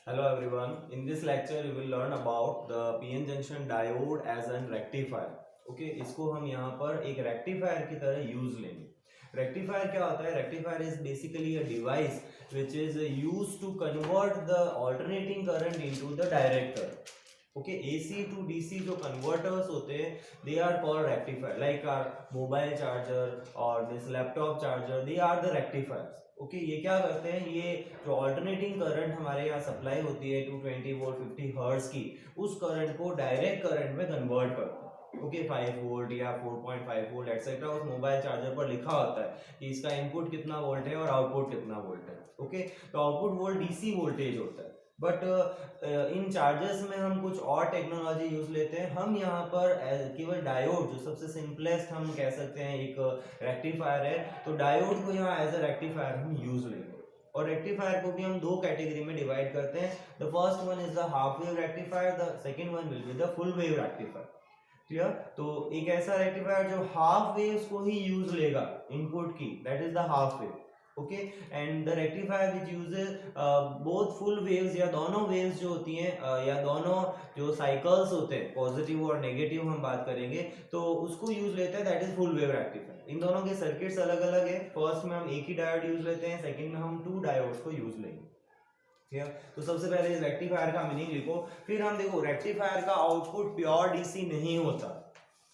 Hello everyone. In this lecture you will learn about the PN junction diode as an rectifier. Okay, इसको हम यहाँ पर एक rectifier की तरह यूज लेंगे. Rectifier क्या होता है? Rectifier is basically a device which is used to convert the alternating current into the direct current. Okay, AC to DC जो converters होते हैं they are called rectifier. Like our mobile charger or this laptop charger, they are the rectifiers. Okay ये क्या करते हैं, ये जो alternating current हमारे यहाँ सप्लाई होती है 220 वोल्ट 50 हर्ट्ज की, उस करंट को डायरेक्ट करंट में कन्वर्ट करते हैं. ओके 5 वोल्ट या 4.5 वोल्ट एक्सेट्रा उस मोबाइल चार्जर पर लिखा होता है कि इसका इनपुट कितना वोल्ट है और आउटपुट कितना वोल्ट है. ओके तो आउटपुट वोल्ट डीसी वोल्टेज होता है. बट इन चार्जर्स में हम कुछ और टेक्नोलॉजी यूज लेते हैं. हम यहाँ पर केवल डायोड, जो सबसे सिंपलेस्ट हम कह सकते हैं एक रेक्टिफायर है, तो डायोड को यहाँ एज अ रेक्टिफायर हम यूज लेंगे. और रेक्टिफायर को भी हम दो कैटेगरी में डिवाइड करते हैं. The first one is the half wave rectifier, the second one will be the full wave rectifier. Clear? तो एक ऐसा रेक्टिफायर जो हाफ वेव्स को ही यूज लेगा इनपुट की, that is the half wave. Okay and the rectifier which uses both full waves, या दोनों waves जो होती हैं या दोनों जो साइकिल्स होते हैं पॉजिटिव और नेगेटिव हम बात करेंगे, तो उसको यूज लेते हैं, that is full wave rectifier. इन दोनों के सर्किट्स अलग अलग है. फर्स्ट में हम एक ही डायोड यूज लेते हैं, सेकंड में हम 2 डायोड्स को यूज लेंगे. ठीक है, तो सबसे पहले इस रेक्टिफायर का मीनिंग लिखो. फिर हम देखो रेक्टिफायर का आउटपुट प्योर डीसी नहीं होता.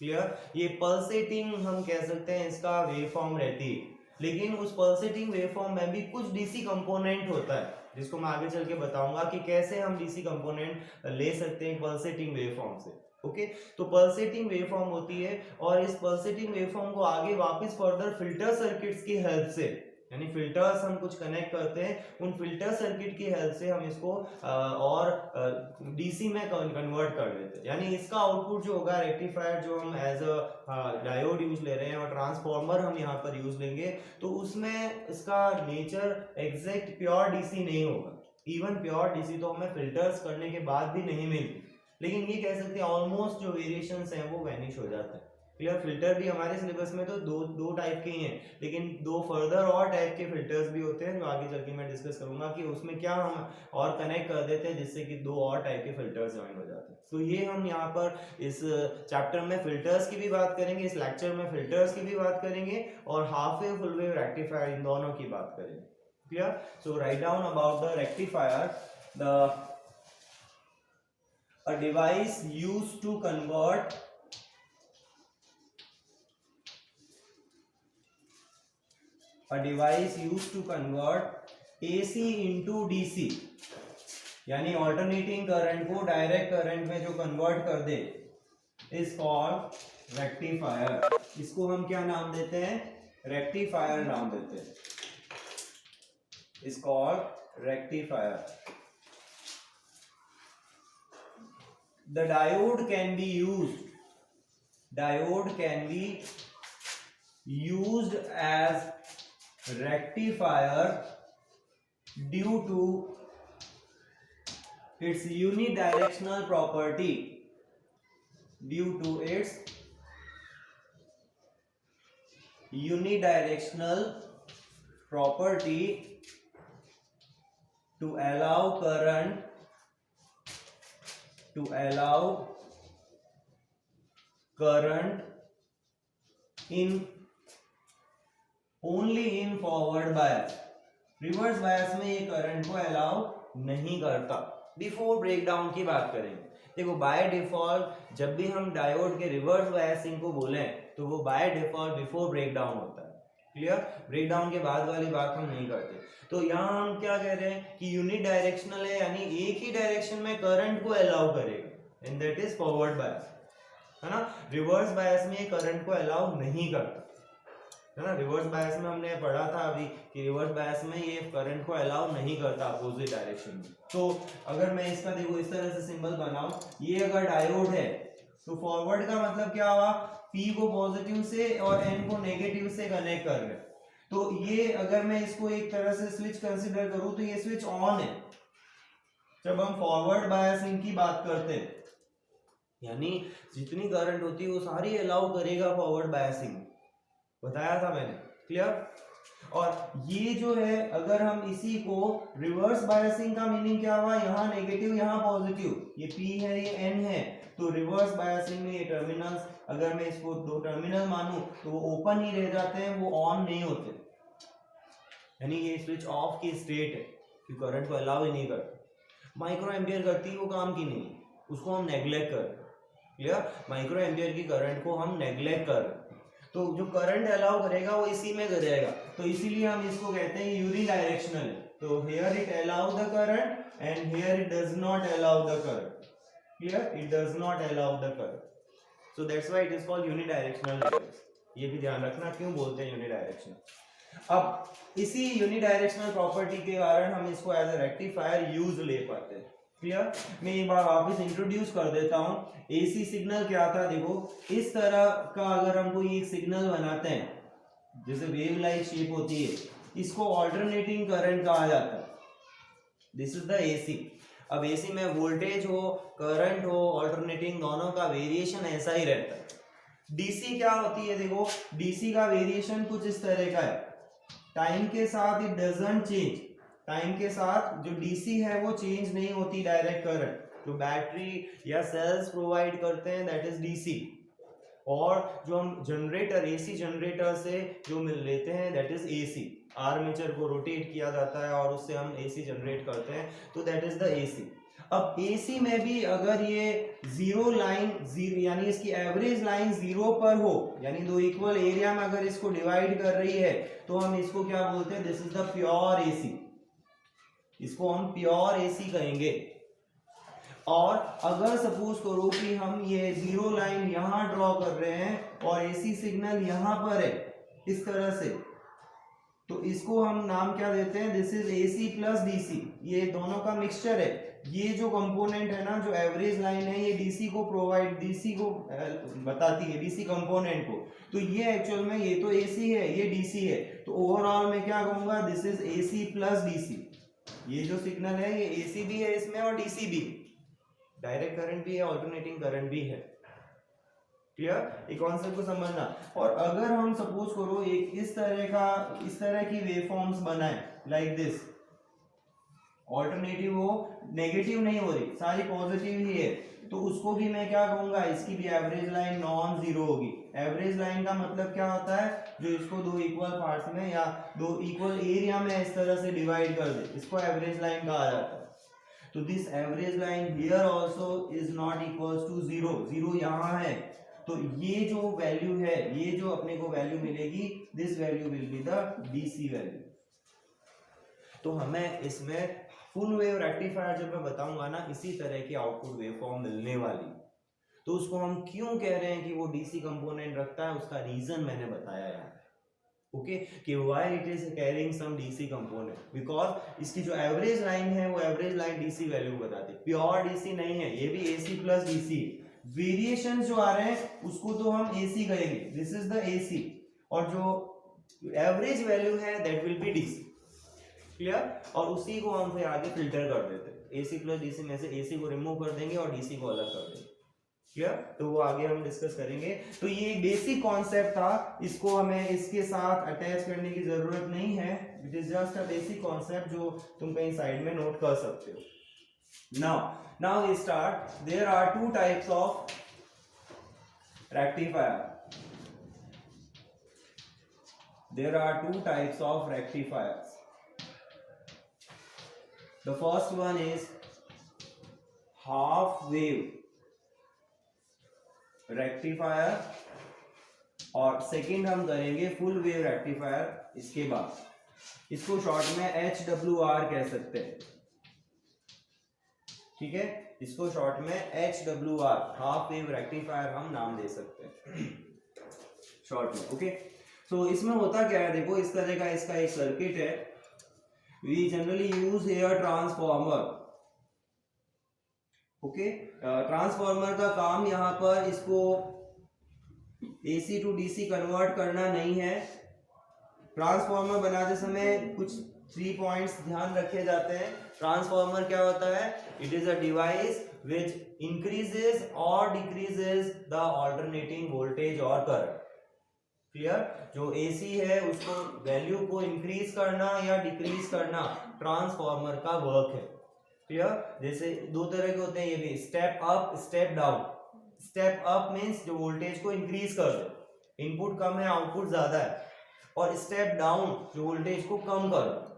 क्लियर? ये पल्सेटिंग हम कह सकते हैं इसका वेवफॉर्म रहती है, लेकिन उस पल्सेटिंग वेवफॉर्म में भी कुछ डीसी कंपोनेंट होता है, जिसको मैं आगे चल के बताऊंगा कि कैसे हम डीसी कंपोनेंट ले सकते हैं पल्सेटिंग वेवफॉर्म से. ओके तो पल्सेटिंग वेवफॉर्म होती है, और इस पल्सेटिंग वेवफॉर्म को आगे वापस फर्दर फिल्टर सर्किट्स की हेल्प से, यानी फिल्टर्स हम कुछ कनेक्ट करते हैं, उन फिल्टर सर्किट की हेल्प से हम इसको और डीसी में कन्वर्ट कर लेते हैं. यानी इसका आउटपुट जो होगा रेक्टिफायर, जो हम एज अ डायोड यूज ले रहे हैं और ट्रांसफॉर्मर हम यहाँ पर यूज लेंगे, तो उसमें इसका नेचर एग्जैक्ट प्योर डीसी नहीं होगा. इवन प्योर डीसी तो हमें फिल्टर्स करने के बाद भी नहीं मिलती, लेकिन ये कह सकते हैं ऑलमोस्ट जो वेरिएशंस हैं वो वैनिश हो जाते हैं. क्लियर? फिल्टर भी हमारे सिलेबस में तो दो टाइप के ही हैं, लेकिन दो फर्दर और टाइप के फिल्टर्स भी होते हैं, जो आगे चल के मैं डिस्कस करूंगा कि उसमें क्या हम और कनेक्ट कर देते हैं, जिससे कि दो और टाइप के फिल्टर्स ज्वाइन हो जाते हैं. तो ये हम यहाँ पर इस चैप्टर में फिल्टर्स की भी बात करेंगे, इस लेक्चर में फिल्टर्स की भी बात करेंगे, और half wave full wave rectifier इन दोनों की बात करेंगे. Clear? So write down about the rectifier. The a device used to convert AC into DC, यानी ऑल्टरनेटिंग करंट को डायरेक्ट करंट में जो कन्वर्ट कर दे, इज कॉल्ड रेक्टिफायर. इसको हम क्या नाम देते हैं? रेक्टिफायर नाम देते हैं. Is called rectifier. The diode can be used as rectifier due to its unidirectional property. To allow current in only in forward bias. Reverse bias में ये करंट को अलाउ नहीं करता. बिफोर ब्रेकडाउन की बात करेंगे. देखो बाय डिफॉल्ट जब भी हम डायोड के रिवर्स बायसिंग को बोलें, तो वो बाय डिफॉल्ट बिफोर ब्रेकडाउन होता है. क्लियर? ब्रेकडाउन के बाद वाली बात हम नहीं करते. तो यहाँ हम क्या कह रहे हैं कि यूनिडायरेक्शनल है, यानी एक ही डायरेक्शन में करंट को अलाउ करेगा, and that is forward bias. है ना? रिवर्स बायस में करंट को अलाउ नहीं करता, है ना? रिवर्स बायस में हमने पढ़ा था अभी कि रिवर्स बायस में ये करंट को अलाउ नहीं करता अपोजिट डायरेक्शन में. तो अगर मैं इसका देखो इस तरह से सिंबल बनाऊं, ये अगर डायोड है तो फॉरवर्ड का मतलब क्या हुआ? P को पॉजिटिव से और N को नेगेटिव से कनेक्ट कर रहे. तो ये अगर मैं इसको एक तरह से स्विच कंसीडर करूं, तो ये स्विच ऑन है जब हम फॉरवर्ड बायसिंग की बात करते हैं, यानी जितनी करंट होती है वो सारी अलाउ करेगा फॉरवर्ड बायसिंग. बताया था मैंने. क्लियर? और ये जो है अगर हम इसी को रिवर्स बायसिंग का मीनिंग क्या हुआ, यहाँ नेगेटिव यहाँ पॉजिटिव, ये P है ये N है, तो रिवर्स बायसिंग में ये टर्मिनल्स अगर मैं इसको दो टर्मिनल मानूं तो वो ओपन ही रह जाते हैं, वो ऑन नहीं होते, यानी ये स्विच ऑफ की स्टेट है कि करंट को अलाउ ही नहीं करता। माइक्रो एम्पियर करती वो काम की नहीं, उसको हम नेग्लेक्ट कर, क्लियर, माइक्रो एम्पियर की करंट को हम नेग्लेक्ट कर, तो जो करंट अलाउ करेगा वो इसी में करेगा, तो इसीलिए हम इसको कहते हैं यूनिडायरेक्शनल। तो here it allow the current and here it does not allow the current, clear, it does not allow the current, so that's why it is called unidirectional. ये भी ध्यान रखना क्यों बोलते हैं यूनिडायरेक्शनल। अब इसी यूनिडायरेक्शनल प्रॉपर्टी के कारण हम इसको एज ए रेक्टिफायर यूज ले पाते हैं, क्लियर। मैं एक बार वापस इंट्रोड्यूस कर देता हूं। एसी सिग्नल क्या था, देखो इस तरह का अगर हम कोई एक सिग्नल बनाते हैं, जैसे वेव लाइक शेप होती है, इसको ऑल्टरनेटिंग करंट कहा जाता है, दिस इज द एसी। अब एसी में वोल्टेज हो, करंट हो, ऑल्टरनेटिंग, दोनों का वेरिएशन ऐसा ही रहता है। डीसी क्या होती है, देखो डीसी का वेरिएशन कुछ इस तरह का है, टाइम के साथ इट डजंट चेंज, टाइम के साथ जो डीसी है वो चेंज नहीं होती डायरेक्ट करंट, जो बैटरी या सेल्स प्रोवाइड करते हैं दैट इज डीसी, और जो हम जनरेटर एसी जनरेटर से जो मिल लेते हैं दैट इज एसी, आर्मेचर को रोटेट किया जाता है और उससे हम एसी जनरेट करते हैं, तो दैट इज द एसी। अब एसी में भी अगर ये जीरो लाइन यानी इसकी एवरेज लाइन जीरो पर हो, यानी दो इक्वल एरिया में अगर इसको डिवाइड कर रही है, तो हम इसको क्या बोलते हैं, this is the pure AC, इसको हम प्योर एसी कहेंगे। और अगर सपोज करो कि हम ये जीरो लाइन यहां ड्रॉ कर रहे हैं और एसी सिग्नल यहां पर है इस तरह से, तो इसको हम नाम क्या देते हैं, this is AC plus DC, ये दोनों का मिक्सचर है। ये जो कंपोनेंट है ना, जो एवरेज लाइन है, ये डीसी को प्रोवाइड, डीसी को बताती है, डीसी कंपोनेंट को, तो ये एक्चुअल में ये तो एसी है, ये डीसी है, तो ओवरऑल मैं क्या कहूंगा, this is AC plus DC. ये जो सिग्नल है ये एसी भी है इसमें और डीसी भी, डायरेक्ट करंट भी है, ऑल्टरनेटिंग करंट भी है, क्लियर, ये कॉन्सेप्ट को समझना। और अगर हम सपोज करो एक इस तरह की वेवफॉर्म्स बनाए लाइक दिस, ऑल्टरनेटिव हो, नेगेटिव नहीं हो रही, सारी पॉजिटिव ही है, तो उसको भी मैं क्या कहूंगा, इसकी भी एवरेज लाइन नॉन जीरो होगी। एवरेज लाइन का मतलब क्या होता है, जो इसको दो इक्वल पार्ट्स में या दो इक्वल एरिया में इस तरह से डिवाइड कर दे, इसको एवरेज लाइन कहा जाता है। तो this average line here also is not equals to zero, zero यहाँ है, तो ये जो वैल्यू है, ये जो अपने को वैल्यू मिलेगी, this value will be the DC value. तो हमें इसमें फुल वेव रेक्टिफायर जब मैं बताऊंगा ना, इसी तरह की आउटपुट वेवफॉर्म मिलने वाली, तो उसको हम क्यों कह रहे हैं कि वो डीसी कंपोनेंट रखता है, उसका रीजन मैंने बताया यार, ओके, कि why it is carrying some DC component, because इसकी जो एवरेज लाइन है वो एवरेज लाइन डीसी वैल्यू बताती है, प्योर डीसी नहीं है, ये भी एसी प्लस डीसी, वेरिएशन जो आ रहे हैं उसको तो हम एसी कहेंगे, दिस इज द एसी, और जो एवरेज वैल्यू है that will be DC, clear. और उसी को हम फिर आगे फिल्टर कर देते हैं, एसी प्लस डीसी में से एसी को रिमूव कर देंगे और डीसी को अलग कर देंगे, क्लियर, तो वो आगे हम डिस्कस करेंगे। तो ये एक बेसिक कॉन्सेप्ट था, इसको हमें इसके साथ अटैच करने की जरूरत नहीं है, it is just a basic concept जो तुम कहीं साइड में नोट कर सकते हो। Now we start, there are two types of rectifier, there are two types of rectifiers. The first one is half wave rectifier और सेकंड हम करेंगे फुल वेव रेक्टिफायर इसके बाद, इसको शॉर्ट में HWR कह सकते हैं, ठीक है, इसको शॉर्ट में HWR हाफ वेव रेक्टिफायर हम नाम दे सकते हैं शॉर्ट में, ओके। तो इसमें होता क्या है, देखो इस तरह का इसका एक सर्किट है, we generally use here transformer, okay. Transformer का काम यहाँ पर इसको AC टू DC कन्वर्ट करना नहीं है। ट्रांसफॉर्मर बनाते समय कुछ 3 पॉइंट्स ध्यान रखे जाते हैं। ट्रांसफॉर्मर क्या होता है, it is a device which increases और डिक्रीजेस द ऑल्टरनेटिंग वोल्टेज और करंट। क्लियर? जो AC है उसको वैल्यू को इंक्रीज करना या डिक्रीज करना ट्रांसफॉर्मर का वर्क है। क्लियर? जैसे दो तरह के होते हैं ये भी, step up step down. Step up means जो वोल्टेज को इंक्रीज कर दे, इनपुट कम है आउटपुट ज्यादा है, और स्टेप डाउन जो वोल्टेज को कम कर दे।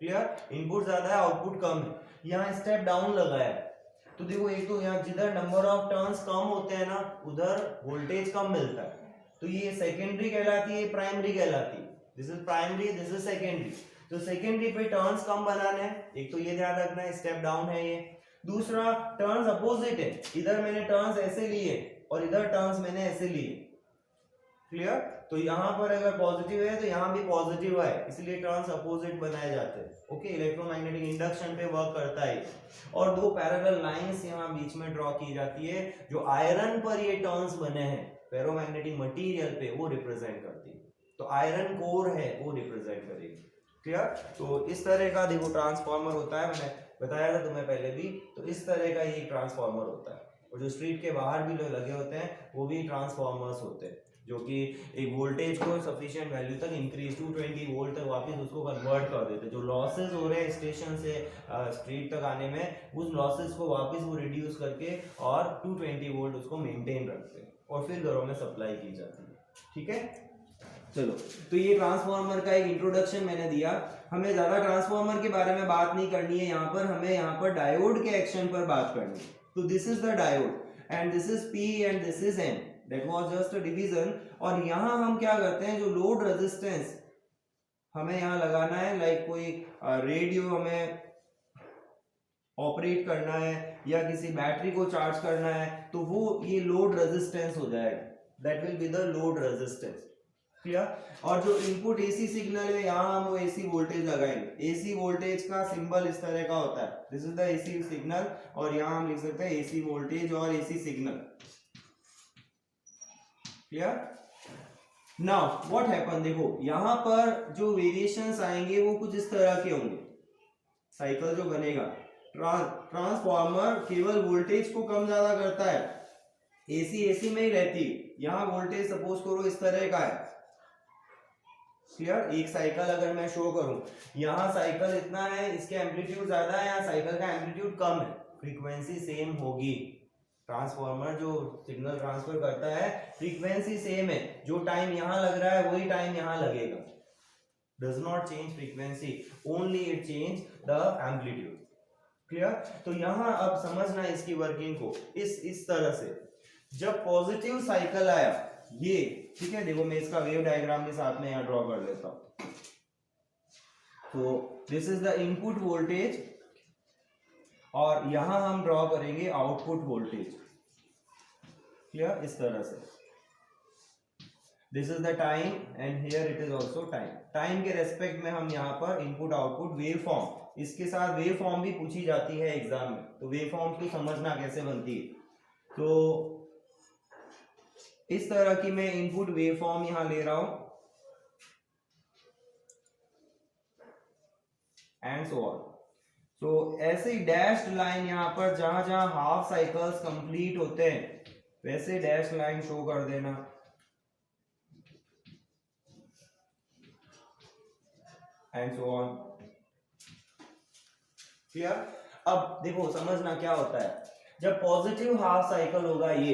क्लियर? इनपुट ज्यादा है आउटपुट कम है, यहाँ स्टेप डाउन लगा है। तो देखो एक तो यहाँ जिधर नंबर ऑफ टर्न्स कम होते हैं ना उधर वोल्टेज कम मिलता है, तो ये सेकेंडरी कहलाती है, प्राइमरी कहलाती है। This is primary, this is secondary. तो सेकेंडरी पे टर्न्स कम बनाने हैं, एक तो ये ध्यान रखना है, स्टेप डाउन है ये। दूसरा टर्न्स अपोजिट है, इधर मैंने टर्न्स ऐसे लिए और इधर टर्न्स मैंने ऐसे लिए। क्लियर? तो यहाँ पर अगर पॉजिटिव है तो यहाँ भी पॉजिटिव है, इसलिए टर्न्स अपोजिट बनाए जाते हैं। ओके, इलेक्ट्रोमैग्नेटिक इंडक्शन पे वर्क करता है। और दो पैरेलल लाइंस यहाँ बीच में ड्रॉ की जाती है, जो आयरन पर ये टर्न्स बने हैं फेरोमैग्नेटिक मटेरियल पे, वो रिप्रेजेंट करती है। तो आयरन कोर है वो रिप्रेजेंट करेगी। क्लियर? तो इस तरह का देखो ट्रांसफार्मर होता है, मैंने बताया था तुम्हें पहले भी। तो इस तरह का ये ट्रांसफार्मर होता है, और जो स्ट्रीट के बाहर भी लोग लगे होते हैं वो भी ट्रांसफार्मर्स होते हैं, जो कि एक वोल्टेज को सफिशिएंट वैल्यू तक इंक्रीज 220 वोल्ट तक वापस उसको कन्वर्ट कर देते हैं। जो लॉसेस हो रहे हैं स्टेशन से स्ट्रीट तक आने में, उस लॉसेस को वापस वो रिड्यूस करके और 220 वोल्ट उसको मेंटेन रखते हैं, और फिर घरों में सप्लाई की जाती है। ठीक है, चलो। तो ये ट्रांसफार्मर का एक इंट्रोडक्शन मैंने दिया। हमें ज्यादा ट्रांसफार्मर के बारे में बात नहीं करनी है यहाँ पर, हमें यहाँ पर डायोड के एक्शन पर बात करनी है। तो this is the diode and this is P and this is N, that was just a division. और यहाँ हम क्या करते हैं, जो लोड रेजिस्टेंस हमें यहाँ लगाना है, लाइक कोई रेडियो हमें ऑपरेट करना है या किसी बैटरी को चार्ज करना है, तो वो ये लोड रेजिस्टेंस हो जाएगा, that will be the load resistance. Clear? और जो इनपुट AC सिग्नल है, यहाँ हम वो AC वोल्टेज लगाएंगे। AC वोल्टेज का सिंबल इस तरह का होता है, this is the AC signal, और यहाँ हम लिख सकते हैं AC वोल्टेज और AC signal. Clear? Now what happen, देखो यहाँ पर जो वेरिएशंस आएंगे वो कुछ इस तरह के होंगे। साइकिल जो बनेगा, ट्रांसफार्मर केवल वोल्टेज को कम ज्यादा करता है, AC में ही रहती है। यहाँ वोल्टेज सपोज करो इस तरह का है। क्लियर? एक साइकिल अगर मैं शो करूं, यहाँ साइकिल इतना है, इसके एम्पलीट्यूड ज्यादा है, यहाँ साइकिल का एम्पलीट्यूड कम है, फ्रीक्वेंसी सेम होगी। ट्रांसफार्मर जो सिग्नल ट्रांसफर करता है फ्रीक्वेंसी सेम है, जो टाइम यहाँ लग रहा है वही टाइम यहाँ लगेगा। Does not change frequency, only it change the amplitude. Clear? तो यहाँ अब समझना इसकी वर्किंग को इस तरह से। जब पॉजिटिव साइकिल आया ये, ठीक है, देखो मैं इसका वेव डायग्राम भी साथ में यहाँ ड्रॉ कर लेता हूं। तो this is the input voltage, और यहां हम ड्रॉ करेंगे आउटपुट वोल्टेज। क्लियर? इस तरह से this is the time and here it is also time. Time के रेस्पेक्ट में हम यहाँ पर इनपुट आउटपुट वेव फॉर्म, इसके साथ वेव फॉर्म भी पूछी जाती है एग्जाम में, तो वेव फॉर्म को समझना कैसे बनती है। तो इस तरह की मैं इनपुट वेव फॉर्म यहां ले रहा हूं, एंड सो ऑन। तो ऐसे डैश्ड लाइन यहां पर जहां जहां हाफ साइकिल्स कंप्लीट होते हैं वैसे डैश लाइन शो कर देना, एंड सो ऑन। क्लियर? अब देखो समझना क्या होता है, जब पॉजिटिव हाफ साइकिल होगा ये,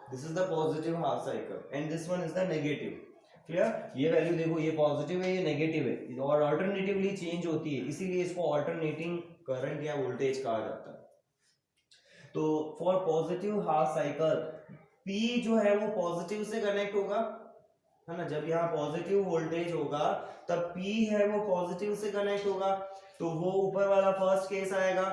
this is the positive half cycle and this one is the negative. Clear? ये वैल्यू देखो, ये पॉजिटिव है ये नेगेटिव है, और अल्टरनेटिवली चेंज होती है, इसीलिए इसको अल्टरनेटिंग करंट या वोल्टेज कहा जाता है। तो for positive half cycle P जो है वो पॉजिटिव से कनेक्ट होगा, है ना। जब यहाँ पॉजिटिव वोल्टेज होगा तब P है वो पॉजिटिव से कनेक्ट होगा, तो वो ऊपर वाला फर्स्ट केस आएगा।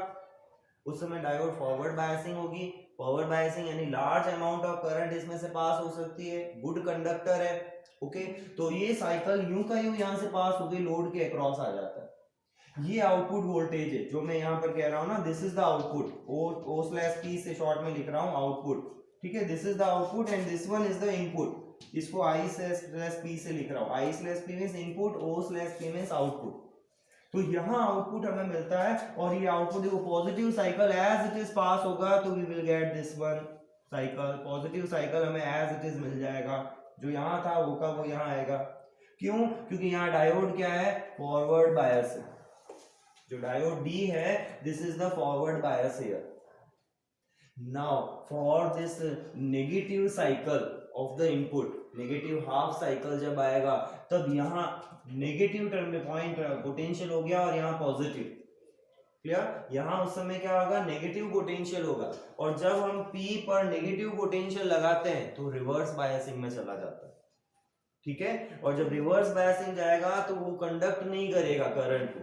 उस समय डायोड फॉरवर्ड बायसिंग होगी। फॉरवर्ड बायसिंग यानी लार्ज अमाउंट ऑफ करंट इसमें से पास हो सकती है, गुड कंडक्टर है। ओके, तो ये साइकिल यूं का यूं यहां से पास होकर लोड के अक्रॉस आ जाता है। ये आउटपुट वोल्टेज है जो मैं यहाँ पर कह रहा हूँ ना, this is the output, O slash P से शॉर्ट में लिख रहा हूँ आउटपुट। ठीक है, this is the output and this one is the input, इसको I स्लैश P से लिख रहा हूँ। I slash P means input, O slash P means output. तो यहाँ आउटपुट हमें मिलता है, और ये आउटपुट देखो positive cycle as it is pass होगा तो we will get this one cycle, positive cycle हमें एज इट इज मिल जाएगा, जो यहाँ था वो का वो यहाँ आएगा। क्यों? क्योंकि यहाँ डायोड क्या है, फॉरवर्ड बायस है। जो डायोड डी है, this is the forward bias here. Now for this negative cycle of the input, negative half cycle जब आएगा तब यहाँ नेगेटिव टर्म पॉइंट पोटेंशियल हो गया और यहाँ पॉजिटिव। क्लियर? यहाँ उस समय क्या होगा, नेगेटिव पोटेंशियल होगा, और जब हम P पर नेगेटिव पोटेंशियल लगाते हैं तो रिवर्स बायसिंग में चला जाता है। ठीक है? और जब रिवर्स बायसिंग जाएगा तो वो कंडक्ट नहीं करेगा करंट को,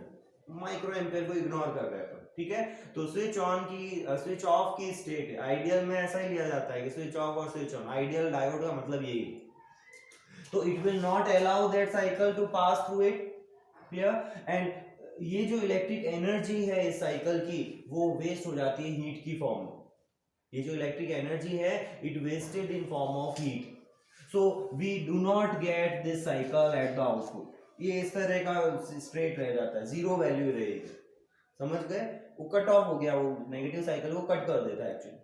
माइक्रो एम्पियर को इग्नोर कर रहा है। ठीक है? तो स्विच ऑन की स्विच ऑफ की स्टेट है, आइडियल में ऐसा ही लिया जाता है कि स्विच ऑफ और स्विच ऑन, आइडियल डायोड का मतलब यही है। तो it will not allow that cycle to pass through it. Clear? And ये जो इलेक्ट्रिक एनर्जी है इस साइकिल की, वो वेस्ट हो जाती है हीट की फॉर्म में। ये जो इलेक्ट्रिक एनर्जी है, it wasted in form of heat. So we do not get this cycle at the output. ये इस तरह का स्ट्रेट रह जाता है, जीरो वैल्यू रहेगी। समझ गए? वो कट ऑफ हो गया, वो नेगेटिव साइकिल को कट कर देता है एक्चुअली।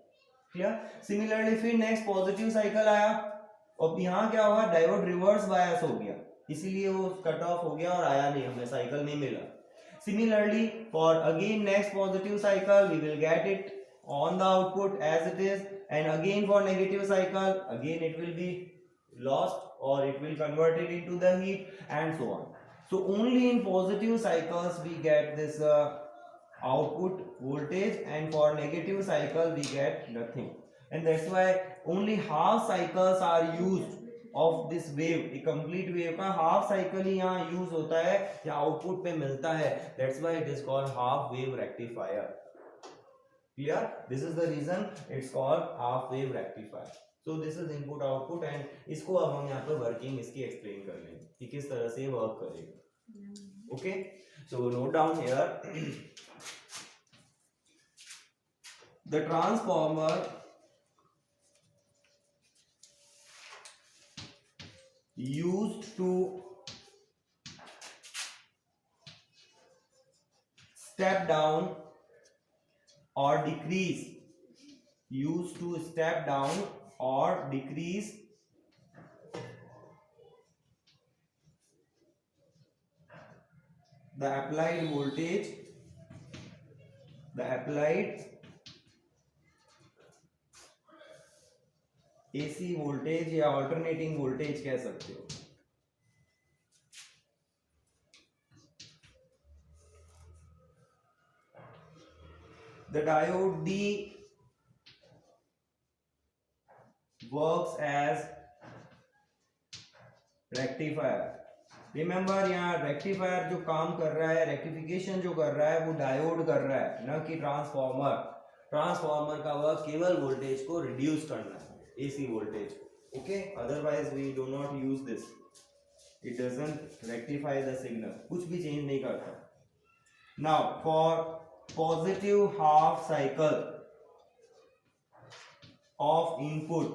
क्लियर? सिमिलरली फिर नेक्स्ट पॉजिटिव साइकिल आया, और यहाँ क्या हुआ, डायोड रिवर्स बायस हो गया, इसीलिए वो कट ऑफ हो गया और आया नहीं, हमें साइकिल नहीं मिला। Similarly, for again next positive cycle, we will get it on the output as it is, and again for negative cycle, again it will be lost or it will convert it into the heat and so on. So only in positive cycles we get this output voltage, and for negative cycle we get nothing. And that's why only half cycles are used of this wave. एक complete wave का half cycle ही यहाँ use होता है या output पे मिलता है, that's why it is called half wave rectifier. Clear? This is the reason it's called half wave rectifier. So this is input output, and इसको अब हम यहाँ पे वर्किंग इसकी एक्सप्लेन कर लेंगे कि किस तरह से वर्क करेगा। Okay, so note down here the transformer used to step down or decrease, used to step down or decrease the applied voltage, the applied AC voltage या ऑल्टरनेटिंग वोल्टेज कह सकते हो। The diode D works as rectifier. Remember, यहाँ rectifier जो काम कर रहा है, रेक्टिफिकेशन जो कर रहा है वो डायोड कर रहा है, न कि ट्रांसफॉर्मर। ट्रांसफॉर्मर का वर्क केवल वोल्टेज को रिड्यूस करना है, AC voltage. Okay, otherwise we do not use this. It doesn't rectify the signal. कुछ भी चेंज नहीं करता. Now for positive half cycle of input,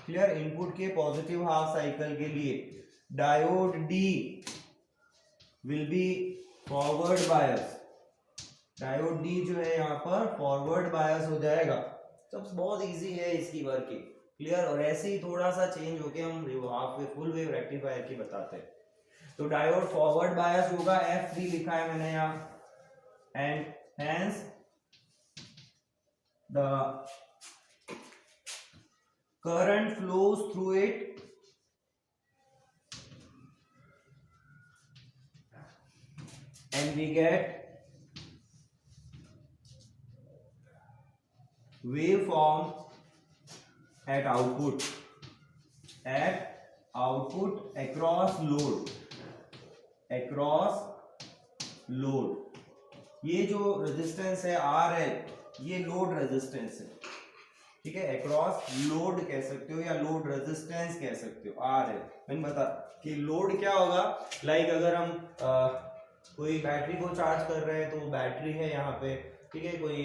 clear? Input के positive half cycle के लिए diode D will be forward bias. Diode D जो है यहाँ पर forward bias हो जाएगा। सब बहुत इजी है इसकी वर्किंग। क्लियर? और ऐसे ही थोड़ा सा चेंज होके हम half wave full wave rectifier की बताते हैं। तो डायोड फॉरवर्ड बायस होगा, F3 लिखा है मैंने यहाँ, and hence the current flows through it and we get waveform at output across load। ये जो रेजिस्टेंस है RL, ये लोड रेजिस्टेंस है। ठीक है? अक्रॉस लोड कह सकते हो या लोड रेजिस्टेंस कह सकते हो, RL। मैंने बता कि लोड क्या होगा, लाइक अगर हम कोई बैटरी को चार्ज कर रहे हैं तो बैटरी है यहाँ पे। ठीक है? कोई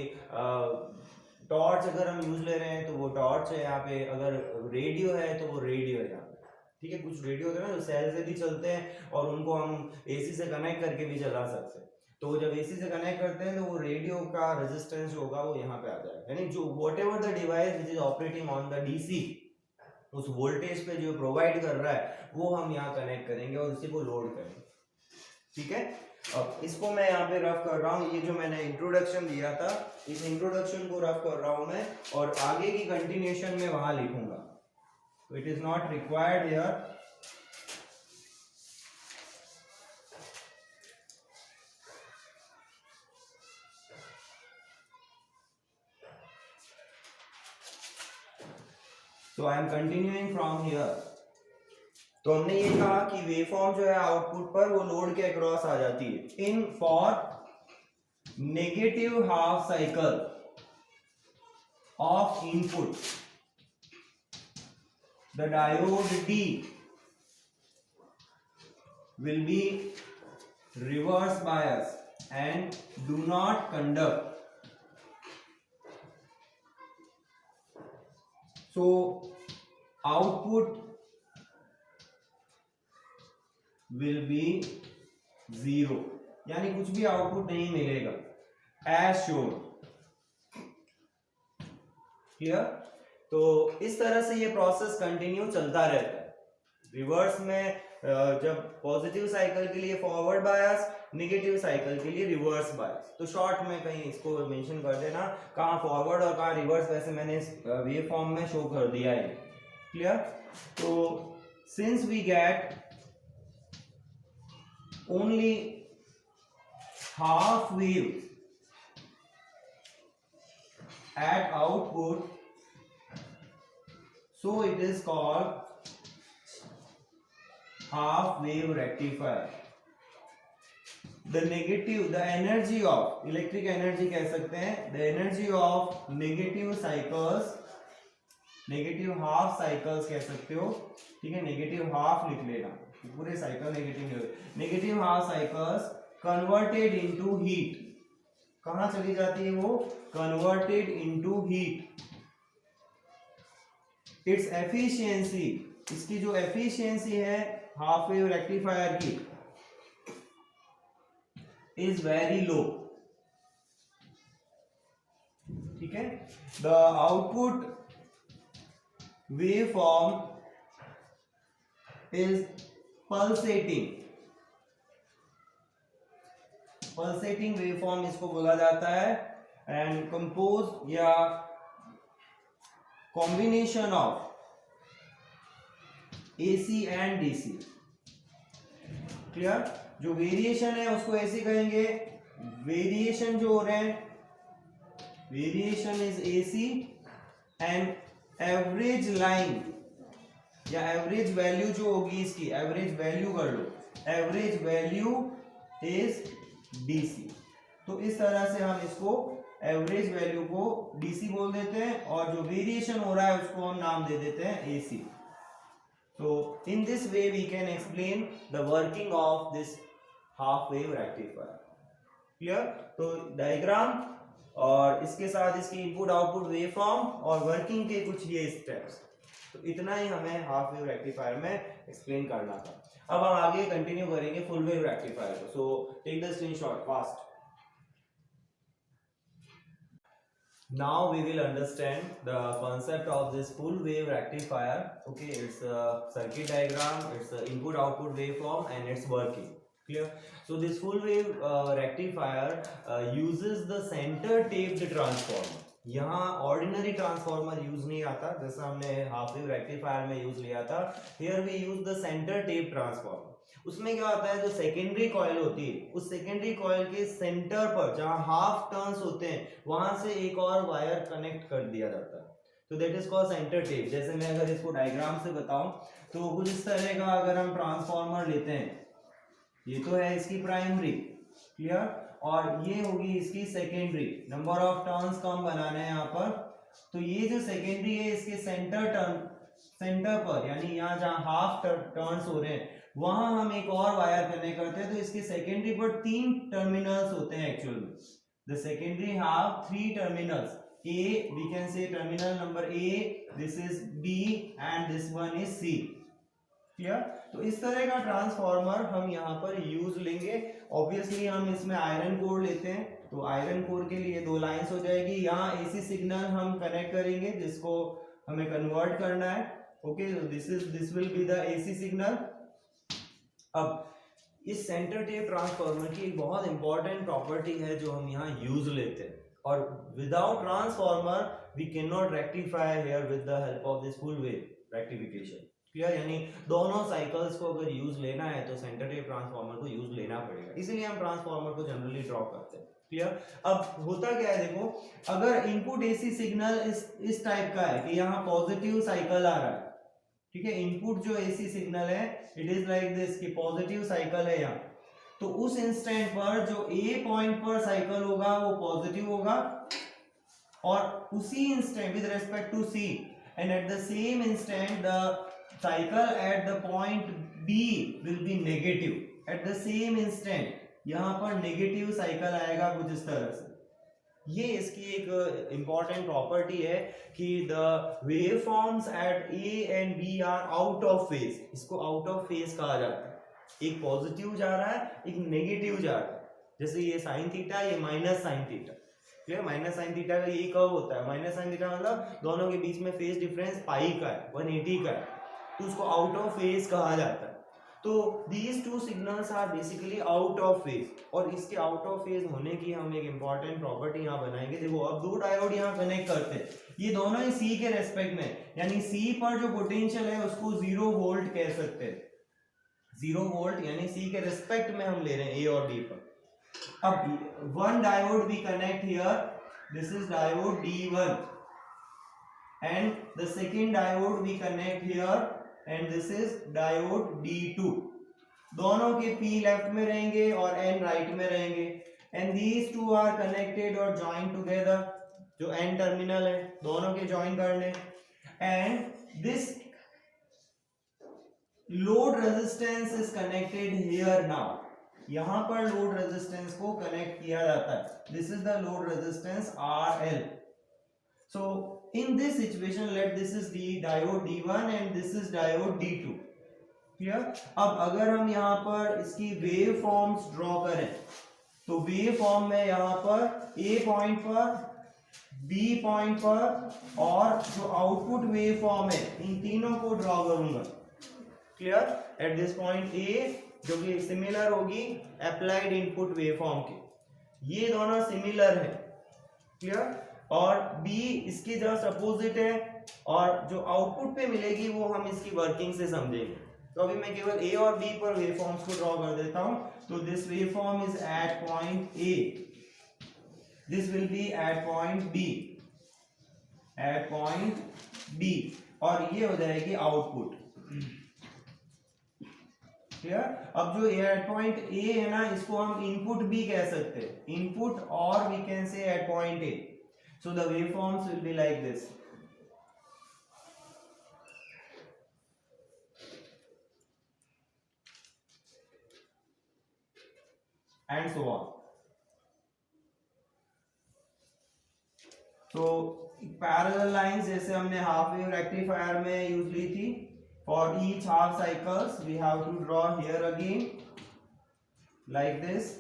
टॉर्च अगर हम यूज ले रहे हैं तो वो टॉर्च है यहाँ पे, अगर रेडियो है तो वो रेडियो है यहाँ पे। ठीक है? कुछ रेडियो होते हैं ना जो सेल से भी चलते हैं और उनको हम AC से कनेक्ट करके भी चला सकते हैं। तो जब AC से कनेक्ट करते हैं तो वो रेडियो का रेजिस्टेंस जो होगा वो यहाँ पे आ जाएगा, यानी जो whatever the device which is operating on the DC, उस वोल्टेज पे जो प्रोवाइड कर रहा है वो हम यहाँ कनेक्ट करेंगे और उसी को लोड करेंगे। ठीक है, अब इसको मैं यहाँ पे रफ कर रहा हूँ। ये जो मैंने इंट्रोडक्शन दिया था, इस इंट्रोडक्शन को रफ कर रहा हूँ मैं, और आगे की कंटिन्यूशन में वहां लिखूंगा, तो it is not required here. So I am continuing from here. तो हमने ये कहा कि वेवफॉर्म जो है आउटपुट पर वो लोड के अक्रॉस आ जाती है। In for negative half cycle of input the diode D will be reverse bias and do not conduct. So output will be 0, यानी कुछ भी आउटपुट नहीं मिलेगा as shown. क्लियर? तो इस तरह से ये प्रोसेस कंटिन्यू चलता रहता है। रिवर्स में जब पॉजिटिव साइकिल के लिए फॉरवर्ड बायस, नेगेटिव साइकिल के लिए रिवर्स बायस। तो शॉर्ट में कहीं इसको मेंशन कर देना कहाँ फॉरवर्ड और कहाँ रिवर्स, वैसे मैंने वेव फॉर्म में शो कर दिया है। क्लियर? तो since we get only half wave at output, so it is called half wave rectifier. The negative, the energy of electric energy कह सकते हैं, the energy of negative cycles, negative half cycles कह सकते हो। ठीक है, negative half लिख लेना, पूरे cycle negative half cycles converted into heat. कहां चली जाती है वो? Converted into heat. Its efficiency, इसकी जो एफिशिएंसी है हाफ वेव रेक्टिफायर की, इज वेरी लो। ठीक है, the output wave form is pulsating. Pulsating waveform इसको बोला जाता है, एंड कंपोज या combination of AC and DC. Clear? जो वेरिएशन है उसको ऐसे कहेंगे, वेरिएशन जो हो रहे हैं, variation is AC and average line या एवरेज वैल्यू जो होगी इसकी, एवरेज वैल्यू कर लो, एवरेज वैल्यू इज डीसी। तो इस तरह से हम इसको एवरेज वैल्यू को डीसी बोल देते हैं, और जो वेरिएशन हो रहा है उसको हम नाम दे देते हैं एसी। तो in this way we can explain the working of this half wave rectifier. Clear? तो डायग्राम और इसके साथ इसकी इनपुट आउटपुट वेवफॉर्म और वर्किंग के कुछ ये स्टेप्स, तो इतना ही हमें हाफ वेव रेक्टिफायर में एक्सप्लेन करना था। अब हम आगे कंटिन्यू करेंगे फुल वेव रेक्टिफायर को। So take the screenshot fast. Now we will understand the concept of this full wave rectifier. Okay, it's a circuit diagram, it's a input output waveform, and it's working. Clear? So this full wave rectifier uses the center taped transformer. यहाँ ordinary transformer use नहीं आता जैसा हमने half wave rectifier में use लिया था। Here we use the center tape transformer. उसमें क्या होता है, जो सेकेंडरी कॉइल होती है उस सेकेंडरी कॉइल के सेंटर पर जहां हाफ टर्न्स होते हैं वहां से एक और वायर कनेक्ट कर दिया जाता है, तो that is called centre tap. जैसे मैं अगर इसको डायग्राम से बताऊं तो कुछ इस तरह का अगर हम ट्रांसफॉर्मर लेते हैं, ये तो है इसकी प्राइमरी, क्लियर, और ये होगी इसकी सेकेंडरी। नंबर ऑफ टर्न्स कम बनाना है यहाँ पर, तो ये जो सेकेंडरी है इसके सेंटर पर, यानी यहाँ जहाँ हाफ टर्न्स हो रहे हैं वहां हम एक और वायर कनेक्ट करते हैं। तो इसके सेकेंडरी पर 3 टर्मिनल्स होते हैं एक्चुअल में। The secondary have 3 terminals. A, we can say terminal number A, this is B and this one is C. Clear? तो इस तरह का ट्रांसफॉर्मर हम यहाँ पर यूज लेंगे। ऑब्वियसली हम इसमें आयरन कोर लेते हैं, तो आयरन कोर के लिए 2 लाइंस हो जाएगी। यहाँ एसी सिग्नल हम कनेक्ट करेंगे जिसको हमें कन्वर्ट करना है, okay, this will be the AC signal. अब इस सेंटर टेप ट्रांसफार्मर की एक बहुत इंपॉर्टेंट प्रॉपर्टी है जो हम यहाँ यूज लेते हैं, और without transformer we can not rectify here with the help of this full wave rectification. Clear? यानी दोनों साइकिल्स को अगर यूज लेना है तो सेंटर टेप ट्रांसफार्मर को यूज लेना पड़ेगा, इसीलिए हम ट्रांसफार्मर को जनरली ड्रॉ करते हैं। क्लियर? अब होता क्या है, देखो, अगर इनपुट एसी सिग्नल इस टाइप का है कि यहाँ पॉजिटिव साइकिल आ रहा है, ठीक है, इनपुट जो एसी सिग्नल है इट इज लाइक दिस कि पॉजिटिव साइकिल है यहाँ, तो उस इंस्टेंट पर जो ए पॉइंट पर साइकिल होगा वो पॉजिटिव होगा, और उसी instant with respect to C and at the same instant the cycle at the point B will be negative. At the same instant यहां पर नेगेटिव साइकिल आएगा कुछ इस तरह से। ये इसकी एक इंपॉर्टेंट प्रॉपर्टी है कि the wave forms at A and B are out of phase. इसको आउट ऑफ फेज कहा जाता है, एक पॉजिटिव जा रहा है एक नेगेटिव जा रहा है, जैसे ये साइन थीटा ये minus sine theta. Clear? Minus sine theta का ये कर्व होता है, माइनस साइन थीटा मतलब दोनों के बीच में फेज डिफरेंस पाई का है, 180 का है, तो उसको आउट ऑफ फेज कहा जाता है। तो these two signals are basically out of phase, और इसके आउट ऑफ फेज होने की हम एक इंपॉर्टेंट प्रॉपर्टी यहाँ बनाएंगे। देखो, अब दो डायोड यहाँ कनेक्ट करते हैं, ये दोनों ही सी के रेस्पेक्ट में, यानी सी पर जो पोटेंशियल है उसको 0 वोल्ट कह सकते हैं। 0 वोल्ट यानी सी के रेस्पेक्ट में हम ले रहे हैं ए और डी पर। अब one diode we connect here, this is diode D1 and the second diode we connect here and this is diode D2। दोनों के P लेफ्ट में रहेंगे और N राइट में रहेंगे, and these two are connected or joined together। जो N terminal है दोनों के ज्वाइन करने, and this load resistance is connected here now। यहां पर लोड रेजिस्टेंस को कनेक्ट किया जाता है, this is the load resistance RL। So in this situation let this is the diode D1 and this is diode D2। Clear? अब अगर हम यहाँ पर इसकी वेव फॉर्म्स ड्रॉ करें तो वेव फॉर्म में यहाँ पर A पॉइंट पर, B पॉइंट पर और जो आउटपुट वेव फॉर्म है इन तीनों को ड्रॉ करूंगा। Clear? At this point A जो कि सिमिलर होगी अप्लाइड इनपुट वेव फॉर्म के, ये दोनों सिमिलर है। क्लियर? और B इसकी जस्ट अपोजिट है, और जो आउटपुट पे मिलेगी वो हम इसकी वर्किंग से समझेंगे। तो अभी मैं केवल A और B पर वेवफॉर्म्स को ड्रॉ कर देता हूं। तो this waveform is at point A, this will be at point B, at point B, और ये हो जाएगी आउटपुट। क्लियर? अब जो एट पॉइंट A है ना, इसको हम इनपुट भी कह सकते हैं, इनपुट, और we can say at point A। So the waveforms will be like this। And so on। So parallel lines जैसे हमने हाफ वेव रेक्टिफायर में यूज ली थी, for each half cycles we have to draw here again like this।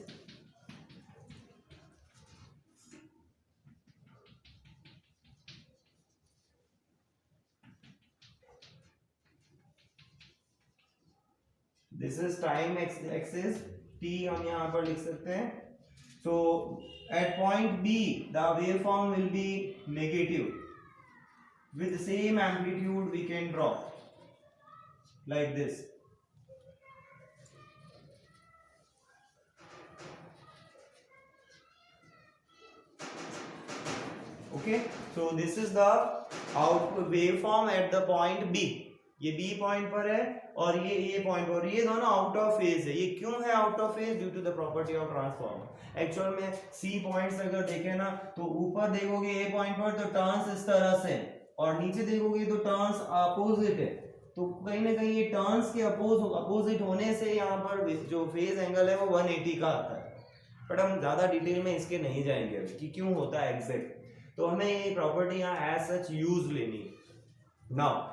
This is time axis, t हम यहाँ पर लिख सकते हैं। So at point B the waveform will be negative with same amplitude we can draw like this. Okay, so this is the output waveform at the point B। ये B point पर है और ये A पॉइंट पर, ये दोनों out of phase है। ये क्यों है out of phase? Due to the property of transformer. Actual में C पॉइंट्स अगर देखें ना, तो ऊपर देखोगे A पॉइंट पर तो टर्न्स इस तरह से, और नीचे देखोगे तो टर्न्स अपोजिट है। तो कहीं ना कहीं ये टर्न्स के अपोजिट होने से यहाँ पर जो फेज एंगल है वो 180 का आता है। बट हम ज्यादा डिटेल में इसके नहीं जाएंगे अभी कि क्यों होता है एग्जैक्ट। तो हमें ये प्रॉपर्टी यहाँ एज सच यूज लेनी है। नाउ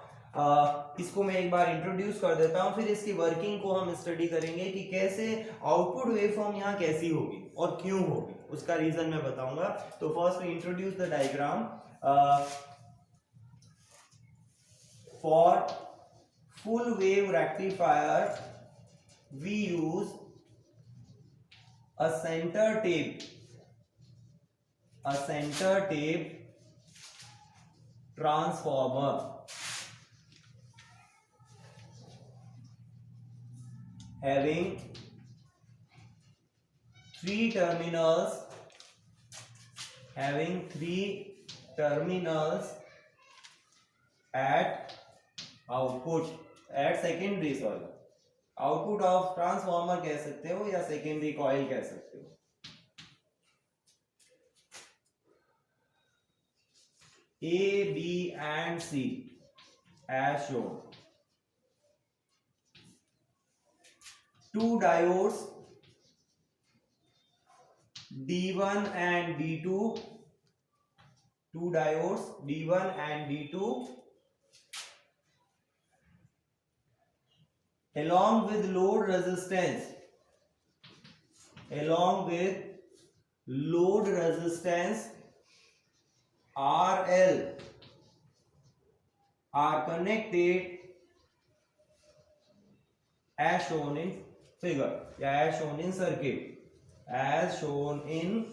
इसको मैं एक बार इंट्रोड्यूस कर देता हूं, फिर इसकी वर्किंग को हम स्टडी करेंगे कि कैसे आउटपुट वेवफॉर्म यहाँ कैसी होगी और क्यों होगी, उसका रीजन मैं बताऊंगा। तो first we introduce the diagram. For full wave rectifier, we use a center tape transformer having three terminals at output, at secondary, sorry, output of transformer कह सकते हो या सेकेंडरी कॉइल कह सकते हो. A, B and C as shown. Two diodes D1 and D2, two diodes D1 and D2 along with load resistance RL are connected as shown in figure या as shown in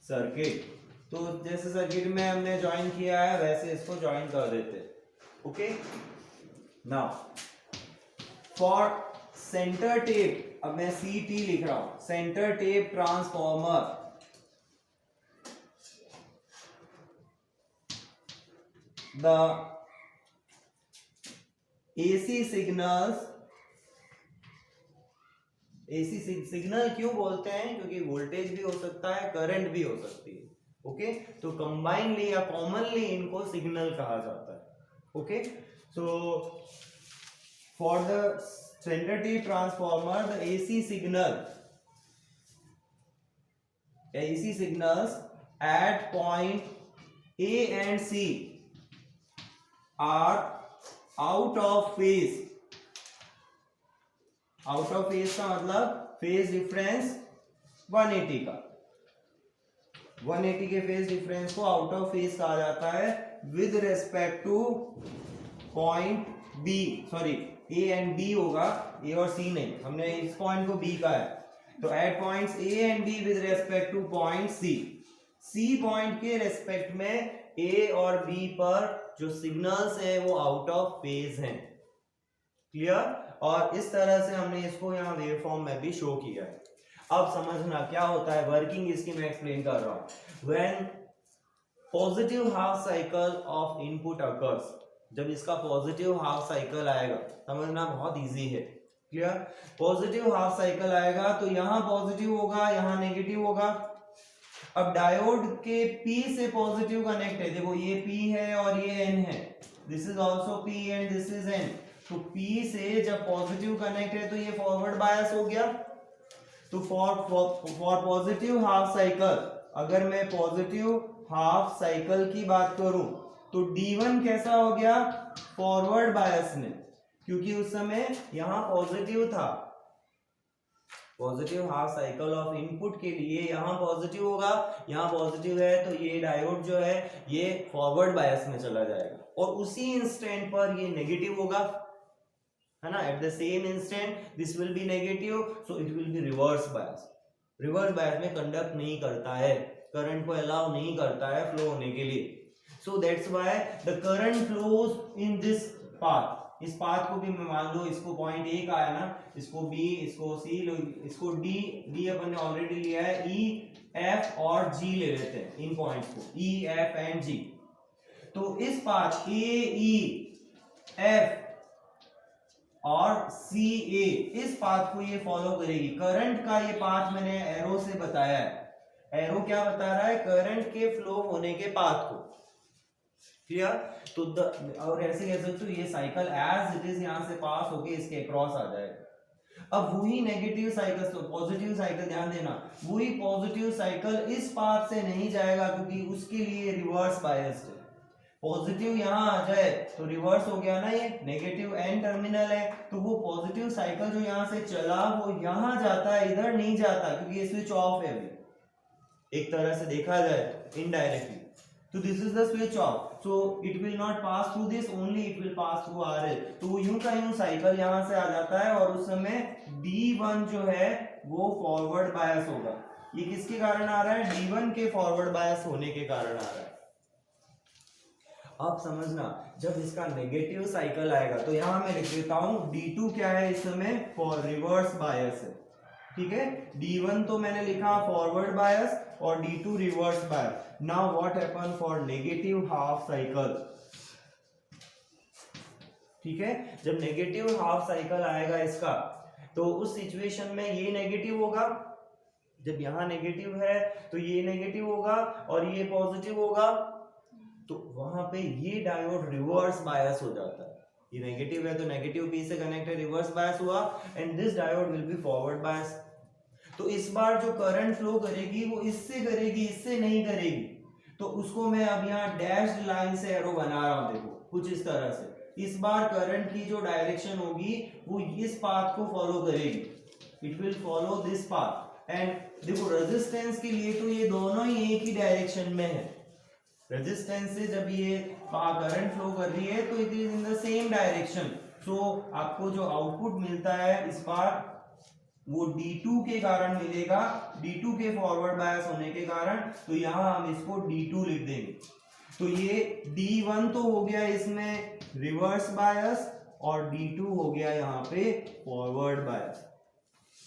circuit. तो जैसे circuit में हमने join किया है वैसे इसको join कर देते हैं. Okay, now for centre tap, अब मैं CT लिख रहा हूं, centre tape transformer, the AC signal क्यों बोलते हैं? क्योंकि वोल्टेज भी हो सकता है, करंट भी हो सकती है. ओके, तो कंबाइनली या कॉमनली इनको सिग्नल कहा जाता है. Okay, so for the center tape transformer the AC signals at point A and C are out of phase. Out of phase का मतलब फेज डिफरेंस 180 का, 180 के फेज डिफरेंस को आउट ऑफ फेज कहा जाता है with respect to point B, sorry A and B होगा, A और सी नहीं, हमने इस पॉइंट को बी कहा है. तो at points A and B with respect to point C, C point के रेस्पेक्ट में ए और बी पर जो सिग्नल्स है वो आउट ऑफ फेज हैं. क्लियर? और इस तरह से हमने इसको यहाँ वेव फॉर्म में भी शो किया है. अब समझना क्या होता है, वर्किंग इसकी मैं एक्सप्लेन कर रहा हूं. When positive half cycle of input occurs, जब इसका पॉजिटिव हाफ साइकिल आएगा, समझना बहुत इजी है. क्लियर? पॉजिटिव हाफ साइकिल आएगा तो यहाँ पॉजिटिव होगा, यहाँ नेगेटिव होगा. अब डायोड के P से पॉजिटिव कनेक्ट है, देखो ये P है और ये N है, this is also P and this is N. तो P से जब पॉजिटिव कनेक्ट है तो ये फॉरवर्ड बायस हो गया. तो फॉर पॉजिटिव हाफ साइकिल, अगर मैं पॉजिटिव हाफ साइकिल की बात करूं तो D1 कैसा हो गया? फॉरवर्ड बायस में, क्योंकि उस समय यहां पॉजिटिव था. Positive half cycle of input के लिए यहां पॉजिटिव होगा, यहां पॉजिटिव है तो ये डायोड जो है ये फॉरवर्ड बायस में चला जाएगा, और उसी इंस्टेंट पर ये नेगेटिव होगा, है ना. Eight the same instant this will be negative, so it will be reverse bias. Reverse bias में कंडक्ट नहीं करता है, करंट को अलाउ नहीं करता है फ्लो होने के लिए. So that's why the current flows in this path. इस पाथ को भी मैं मान लो, इसको पॉइंट ए का है ना, इसको बी, इसको सी, इसको डी, डी अपन ने ऑलरेडी लिया है, ई, एफ और जी ले लेते हैं इन पॉइंट्स को, ई, एफ एंड जी. तो इस पाथ ए, ई, एफ और सी, ए, इस पाथ को ये फॉलो करेगी. करंट का ये पाथ मैंने एरो से बताया है. एरो क्या बता रहा है? करंट के फ्लो होने के पाथ को. क्लियर? तो और ऐसे कह सकते हो ये साइकिल एज इट इज यहां से पास होके इसके अक्रॉस आ जाएगा. अब वही नेगेटिव साइकिल, तो पॉजिटिव साइकिल, ध्यान देना, वही पॉजिटिव साइकिल इस पाथ से नहीं जाएगा क्योंकि उसके लिए रिवर्स बायस्ड है. पॉजिटिव यहां आ जाए तो रिवर्स हो गया ना, ये नेगेटिव एन टर्मिनल है, तो वो पॉजिटिव साइकिल जो यहां से चला वो यहां जाता है, इधर नहीं जाता क्योंकि ये स्विच ऑफ है अभी, एक तरह से देखा जाए इनडायरेक्टली. तो this is the switch off, so it will not pass through this, only it will pass through RL। तो यूं का यूं साइकिल यहां से आ जाता है और उस समय D1 जो है वो फॉरवर्ड बायस होगा। ये किसके कारण आ रहा है? D1 के फॉरवर्ड बायस होने के कारण आ रहा है। अब समझना, जब इसका नेगेटिव साइकिल आएगा तो यहां मैं लिख देता हूं D2 क्या है इस समय? फॉर रिवर्स बायस है, ठीक है। D1 तो मैंने लिखा फॉरवर्ड बायस और D2 reverse bias. Now what happen for negative half cycle, ठीक है। जब नेगेटिव हाफ साइकिल आएगा इसका, तो उस सिचुएशन में ये नेगेटिव होगा, जब यहां नेगेटिव है तो ये नेगेटिव होगा और ये पॉजिटिव होगा, तो वहां पे ये डायोड रिवर्स बायस हो जाता है। ये नेगेटिव है तो नेगेटिव पी से कनेक्ट है, रिवर्स बायस हुआ, and this diode will be forward bias. तो इस बार जो करंट फ्लो करेगी वो इससे करेगी, इससे नहीं करेगी। तो उसको मैं अब यहाँ डैश्ड लाइन से एरो बना रहा हूं, देखो कुछ इस तरह से। इस बार करंट की जो डायरेक्शन होगी वो इस पाथ को फॉलो करेगी, it will follow this path. And देखो रेजिस्टेंस के लिए तो ये दोनों ही एक ही डायरेक्शन में है। रेजिस्टेंस से जब ये करंट फ्लो कर रही है तो it is in the same direction. So आपको जो आउटपुट मिलता है इस बार वो D2 के कारण मिलेगा, D2 के फॉरवर्ड बायस होने के कारण। तो यहां हम इसको D2 लिख देंगे। तो ये D1 तो हो गया इसमें रिवर्स बायस और D2 हो गया यहाँ पे फॉरवर्ड बायस।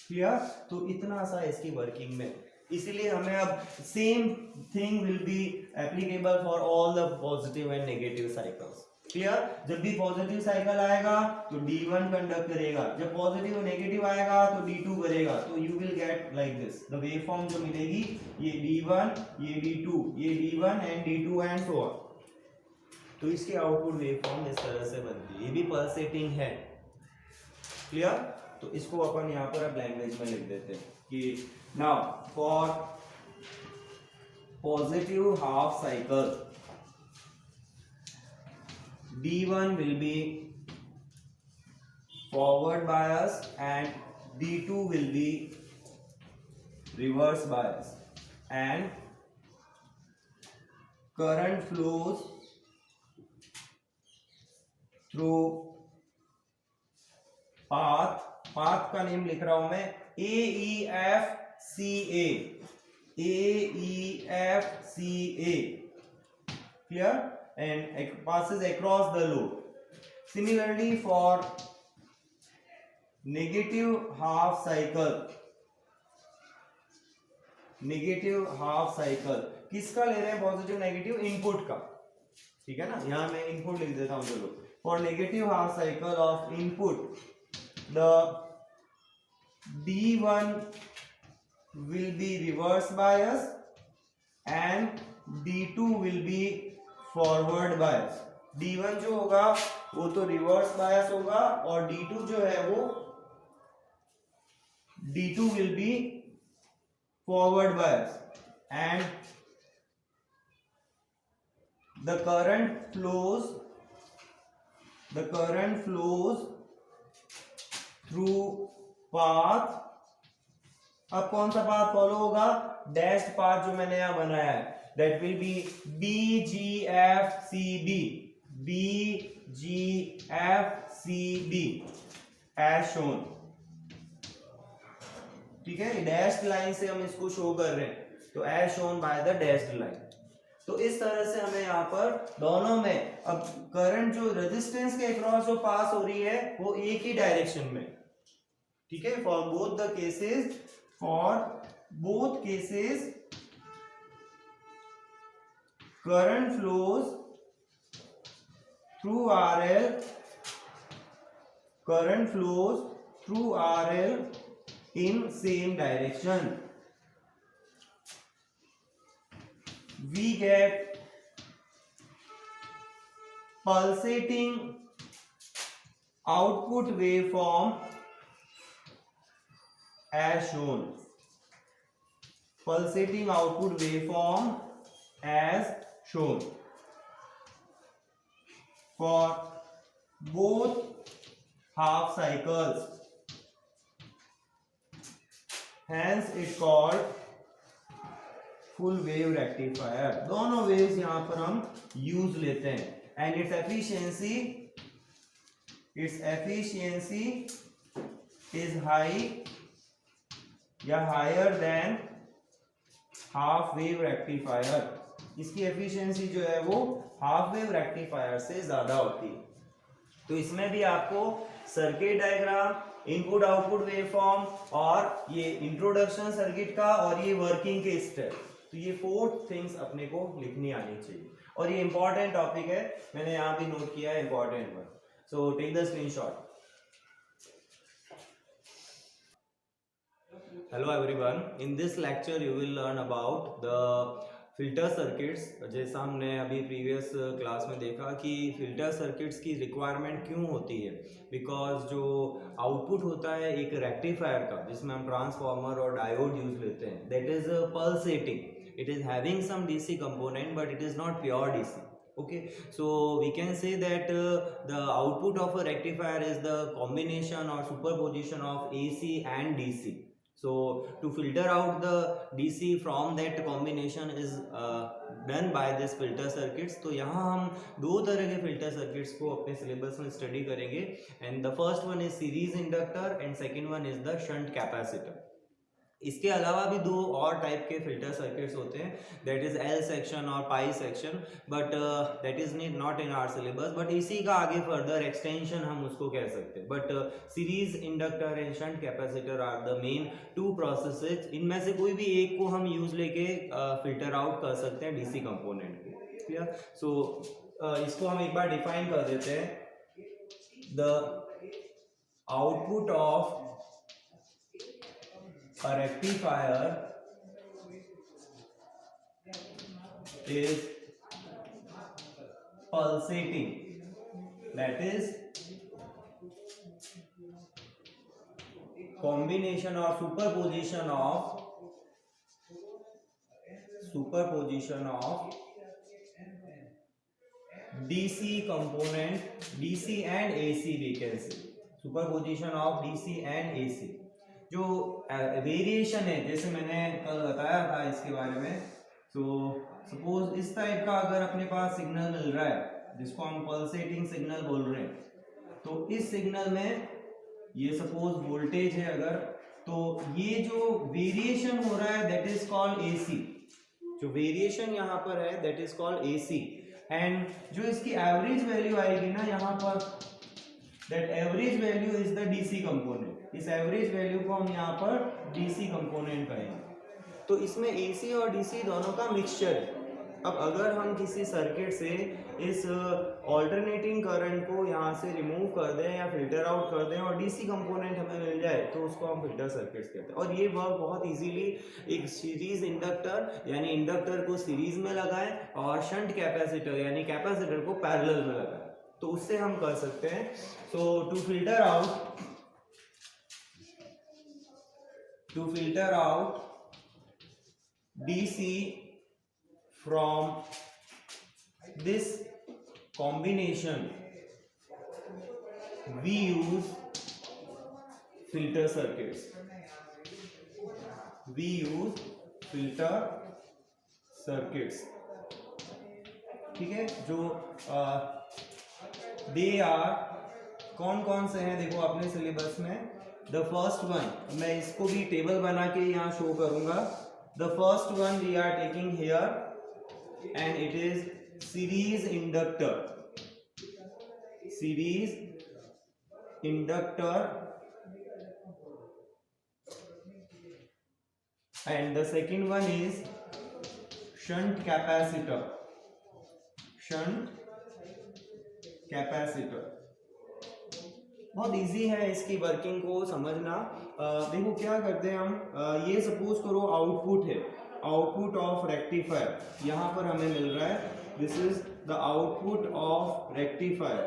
क्लियर? तो इतना सा इसकी वर्किंग में, इसीलिए हमें अब same thing will be applicable for all the positive and negative cycles. Clear? जब भी पॉजिटिव साइकिल आएगा तो D1 कंडक्ट करेगा, जब पॉजिटिव नेगेटिव आएगा तो D2 करेगा। तो you will get like this the waveform जो मिलेगी, ये D1, ये D2, ये D1 and D2 and so on. तो इसके आउटपुट वेवफॉर्म इस तरह से बनती है, ये भी पल्सेटिंग है। क्लियर? तो इसको अपन यहाँ पर अब लैंग्वेज में लिख देते हैं कि now for positive half cycle D1 will be forward bias and D2 will be reverse bias, and current flows through path का नेम लिख रहा हूं मैं AEFCA, clear, and passes across the loop. Similarly for negative half cycle किसका ले रहे हैं? Positive negative input का, ठीक है ना। यहां मैं इनपुट लिख देता हूं, चलो। For negative half cycle of input the D1 will be reverse bias and D2 will be forward bias. D1 जो होगा वो तो रिवर्स बायस होगा और D2 जो है वो D2 will be forward bias, and the current flows through path। अब कौन सा पाथ फॉलो होगा? डैश्ड पाथ जो मैंने यहां बनाया है, that will be BGFCB as shown, ठीक है। डैश्ड लाइन से हम इसको शो कर रहे हैं, तो as shown by the dashed line। तो इस तरह से हमें यहाँ पर दोनों में अब करंट जो रेजिस्टेंस के अक्रॉस जो पास हो रही है वो एक ही डायरेक्शन में, ठीक है। For both cases current flows through RL in same direction. We get pulsating output waveform as shown. Pulsating output waveform as shown for both half cycles, hence it called full wave rectifier, दोनों waves यहाँ पर हम use लेते हैं and its efficiency is high या higher than half wave rectifier. इसकी efficiency जो है वो हाफ वेव रेक्टिफायर से ज्यादा होती है। तो इसमें भी आपको circuit diagram, input output waveform और ये इंट्रोडक्शन सर्किट का और ये वर्किंग के स्टेप, तो ये 4 थिंग्स अपने को लिखनी आनी चाहिए और ये इंपॉर्टेंट टॉपिक है, मैंने यहाँ भी नोट किया है important one. So take the screenshot. Hello everyone, in this lecture you will learn about the filter circuits। जैसा हमने अभी प्रीवियस क्लास में देखा कि फिल्टर सर्किट्स की रिक्वायरमेंट क्यों होती है, बिकॉज जो आउटपुट होता है एक रेक्टिफायर का जिसमें हम ट्रांसफॉर्मर और डायोड यूज लेते हैं, that is pulsating, it is having some DC component but it is not pure DC. Okay, so we can say that the output of a rectifier is the combination or superposition of AC and DC. So to filter out the DC from that combination is done by this filter circuits। तो यहाँ हम 2 तरह के filter circuits को अपने syllabus में study करेंगे and the first one is series inductor and second one is the shunt capacitor। इसके अलावा भी 2 और टाइप के फिल्टर सर्किट्स होते हैं, दैट इज एल सेक्शन और pi section, but that is not in our syllabus, but इसी का आगे फर्दर एक्सटेंशन हम उसको कह सकते हैं। But series inductor and shunt capacitor are the main 2 processes, इनमें से कोई भी एक को हम यूज लेके फिल्टर आउट कर सकते हैं डीसी कंपोनेंट को। क्लियर? सो इसको हम एक बार डिफाइन कर देते हैं। The output of a rectifier is pulsating, that is combination or superposition of DC component, DC and AC we can say, superposition of DC and AC। जो वेरिएशन है, जैसे मैंने कल बताया था इसके बारे में, तो सपोज इस टाइप का अगर अपने पास सिग्नल मिल रहा है जिसको हम पल्सेटिंग सिग्नल बोल रहे हैं, तो इस सिग्नल में ये सपोज वोल्टेज है अगर, तो ये जो वेरिएशन हो रहा है दैट इज कॉल्ड एसी। जो वेरिएशन यहाँ पर है that is called AC and जो इसकी एवरेज वैल्यू आएगी ना यहाँ पर, that average value is the DC component. इस एवरेज वैल्यू को हम यहाँ पर डीसी कंपोनेंट कहेंगे। तो इसमें एसी और डीसी दोनों का मिक्सचर है। अब अगर हम किसी सर्किट से इस ऑल्टरनेटिंग करंट को यहाँ से रिमूव कर दें या फिल्टर आउट कर दें और डीसी कंपोनेंट हमें मिल जाए, तो उसको हम फिल्टर सर्किट्स कहते हैं। और ये वर्क बहुत इजीली एक सीरीज इंडक्टर यानी इंडक्टर को सीरीज में लगाएं और शंट कैपेसिटर यानी कैपेसिटर को पैरेलल में लगाएं, तो उससे हम कर सकते हैं। So to filter out DC from this combination we use filter circuits। ठीक है, जो दे आर कौन कौन से हैं देखो अपने सिलेबस में। द फर्स्ट वन, मैं इसको भी टेबल बना के यहाँ शो करूंगा। The first one we are taking here and it is series inductor and the second one is shunt capacitor। बहुत इजी है इसकी वर्किंग को समझना। देखो क्या करते हैं हम, ये सपोज करो आउटपुट है, आउटपुट ऑफ रेक्टिफायर यहाँ पर हमें मिल रहा है, this is the output of rectifier.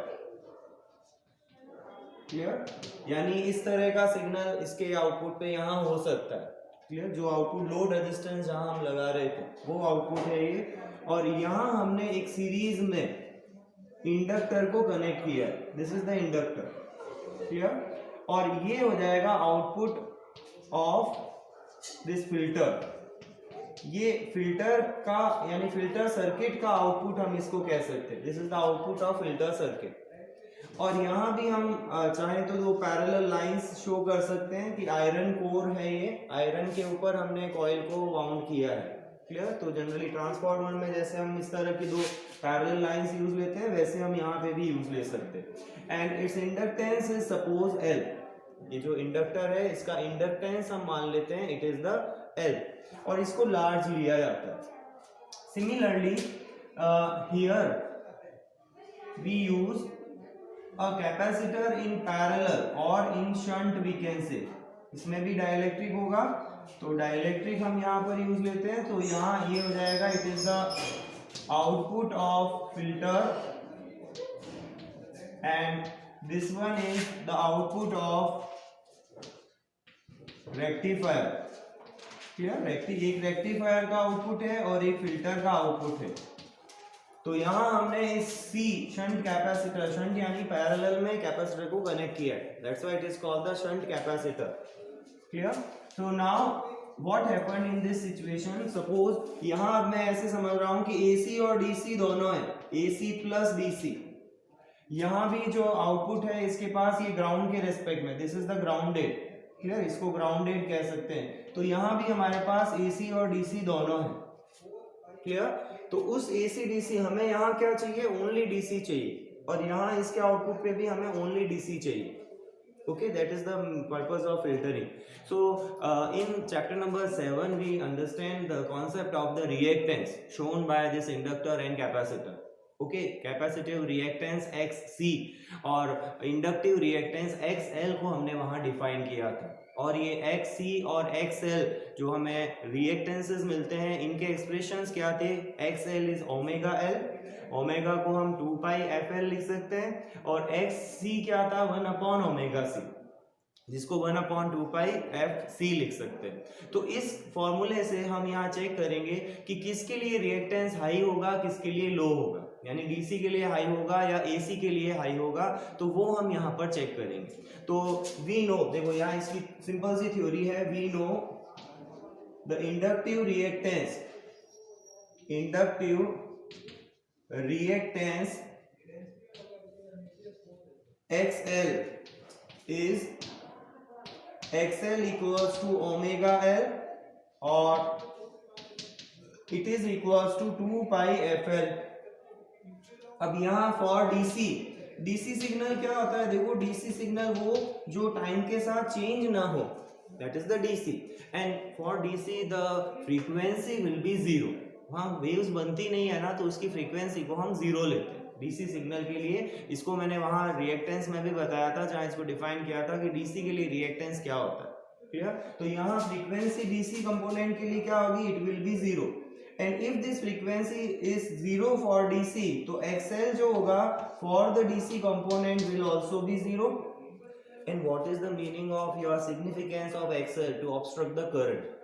Clear? यानी इस तरह का सिग्नल इसके आउटपुट पे यहाँ हो सकता है। क्लियर? जो आउटपुट लोड रेजिस्टेंस जहां हम लगा रहे थे वो आउटपुट है ये, और यहां हमने एक सीरीज में इंडक्टर को कनेक्ट किया है, this is the inductor. Clear? और ये हो जाएगा आउटपुट ऑफ दिस फिल्टर। ये फिल्टर का यानी फिल्टर सर्किट का आउटपुट हम इसको कह सकते हैं, this is the output of filter circuit. और यहाँ भी हम चाहें तो दो पैरेलल लाइंस शो कर सकते हैं कि आयरन कोर है, ये आयरन के ऊपर हमने कॉइल को वाउंड किया है, क्लियर। तो जनरली ट्रांसफार्मर में जैसे हम इस तरह की दो पैरेलल लाइंस यूज लेते हैं, वैसे हम यहाँ पे भी यूज ले सकते हैं। And it's inductance is suppose L, ये जो इंडक्टर है इसका इंडक्टेंस हम मान लेते हैं इट इज द एल, और इसको लार्ज लिया जाता है। Similarly here we use a capacitor in parallel or in shunt we can say, इसमें भी डाइलेक्ट्रिक होगा, तो डाइलेक्ट्रिक हम यहाँ पर यूज लेते हैं, तो यहाँ ये हो जाएगा it is the output of filter and this one is the output of rectifier, clear. एक रेक्टिफायर का आउटपुट है और एक फिल्टर का आउटपुट है। तो यहाँ हमने इस C शंट कैपेसिटर, शंट यानी पैरेलल में कैपेसिटर को कनेक्ट किया है, that's why it is called the shunt capacitor, clear. तो now what happened in this situation, suppose यहाँ अब मैं ऐसे समझ रहा हूँ कि AC और DC दोनों है, AC प्लस DC। यहाँ भी जो आउटपुट है इसके पास ये ग्राउंड के रेस्पेक्ट में, this is the grounded, clear, इसको ग्राउंडेड कह सकते हैं। तो यहाँ भी हमारे पास AC और DC दोनों है, क्लियर। तो उस AC DC हमें यहाँ क्या चाहिए, ओनली DC चाहिए, और यहाँ इसके आउटपुट पे भी हमें ओनली DC चाहिए, okay. That is the purpose of filtering. So in chapter number 7 we understand the concept of the reactance shown by this inductor and capacitor, okay. Capacitive reactance XC और inductive reactance XL को हमने वहां define किया था, और ये XC और XL जो हमें रिएक्टेंसेस मिलते हैं इनके एक्सप्रेशंस क्या थे, XL is omega L, omega को हम 2 पाई FL लिख सकते हैं, और XC क्या था 1 अपॉन ओमेगा C, जिसको 1 अपॉन 2 पाई FC लिख सकते हैं। तो इस फॉर्मूले से हम यहाँ चेक करेंगे कि किसके लिए रिएक्टेंस हाई होगा, किसके लिए लो होगा, यानी DC के लिए हाई होगा या AC के लिए हाई होगा, तो वो हम यहाँ पर चेक करेंगे। तो वी नो, देखो यहाँ इसकी सिंपल सी थ्योरी है, we know the inductive reactance XL is XL equals to omega L और it is equals to 2 pi FL। अब यहाँ फॉर DC सिग्नल क्या होता है, देखो DC सिग्नल वो जो टाइम के साथ चेंज ना हो, that is the DC, and for DC the frequency will be 0, वहाँ वेव्स बनती नहीं है ना, तो उसकी फ्रीक्वेंसी को हम 0 लेते हैं DC सिग्नल के लिए। इसको मैंने वहाँ रिएक्टेंस में भी बताया था, जहाँ इसको डिफाइन किया था कि DC के लिए रिएक्टेंस क्या होता है, क्लियर। तो यहाँ फ्रीक्वेंसी DC कंपोनेंट के लिए क्या होगी, it will be 0, and if this frequency is 0 for DC, तो XL जो होगा for the DC component will also be 0। And what is the meaning of your significance of XL, to obstruct the current.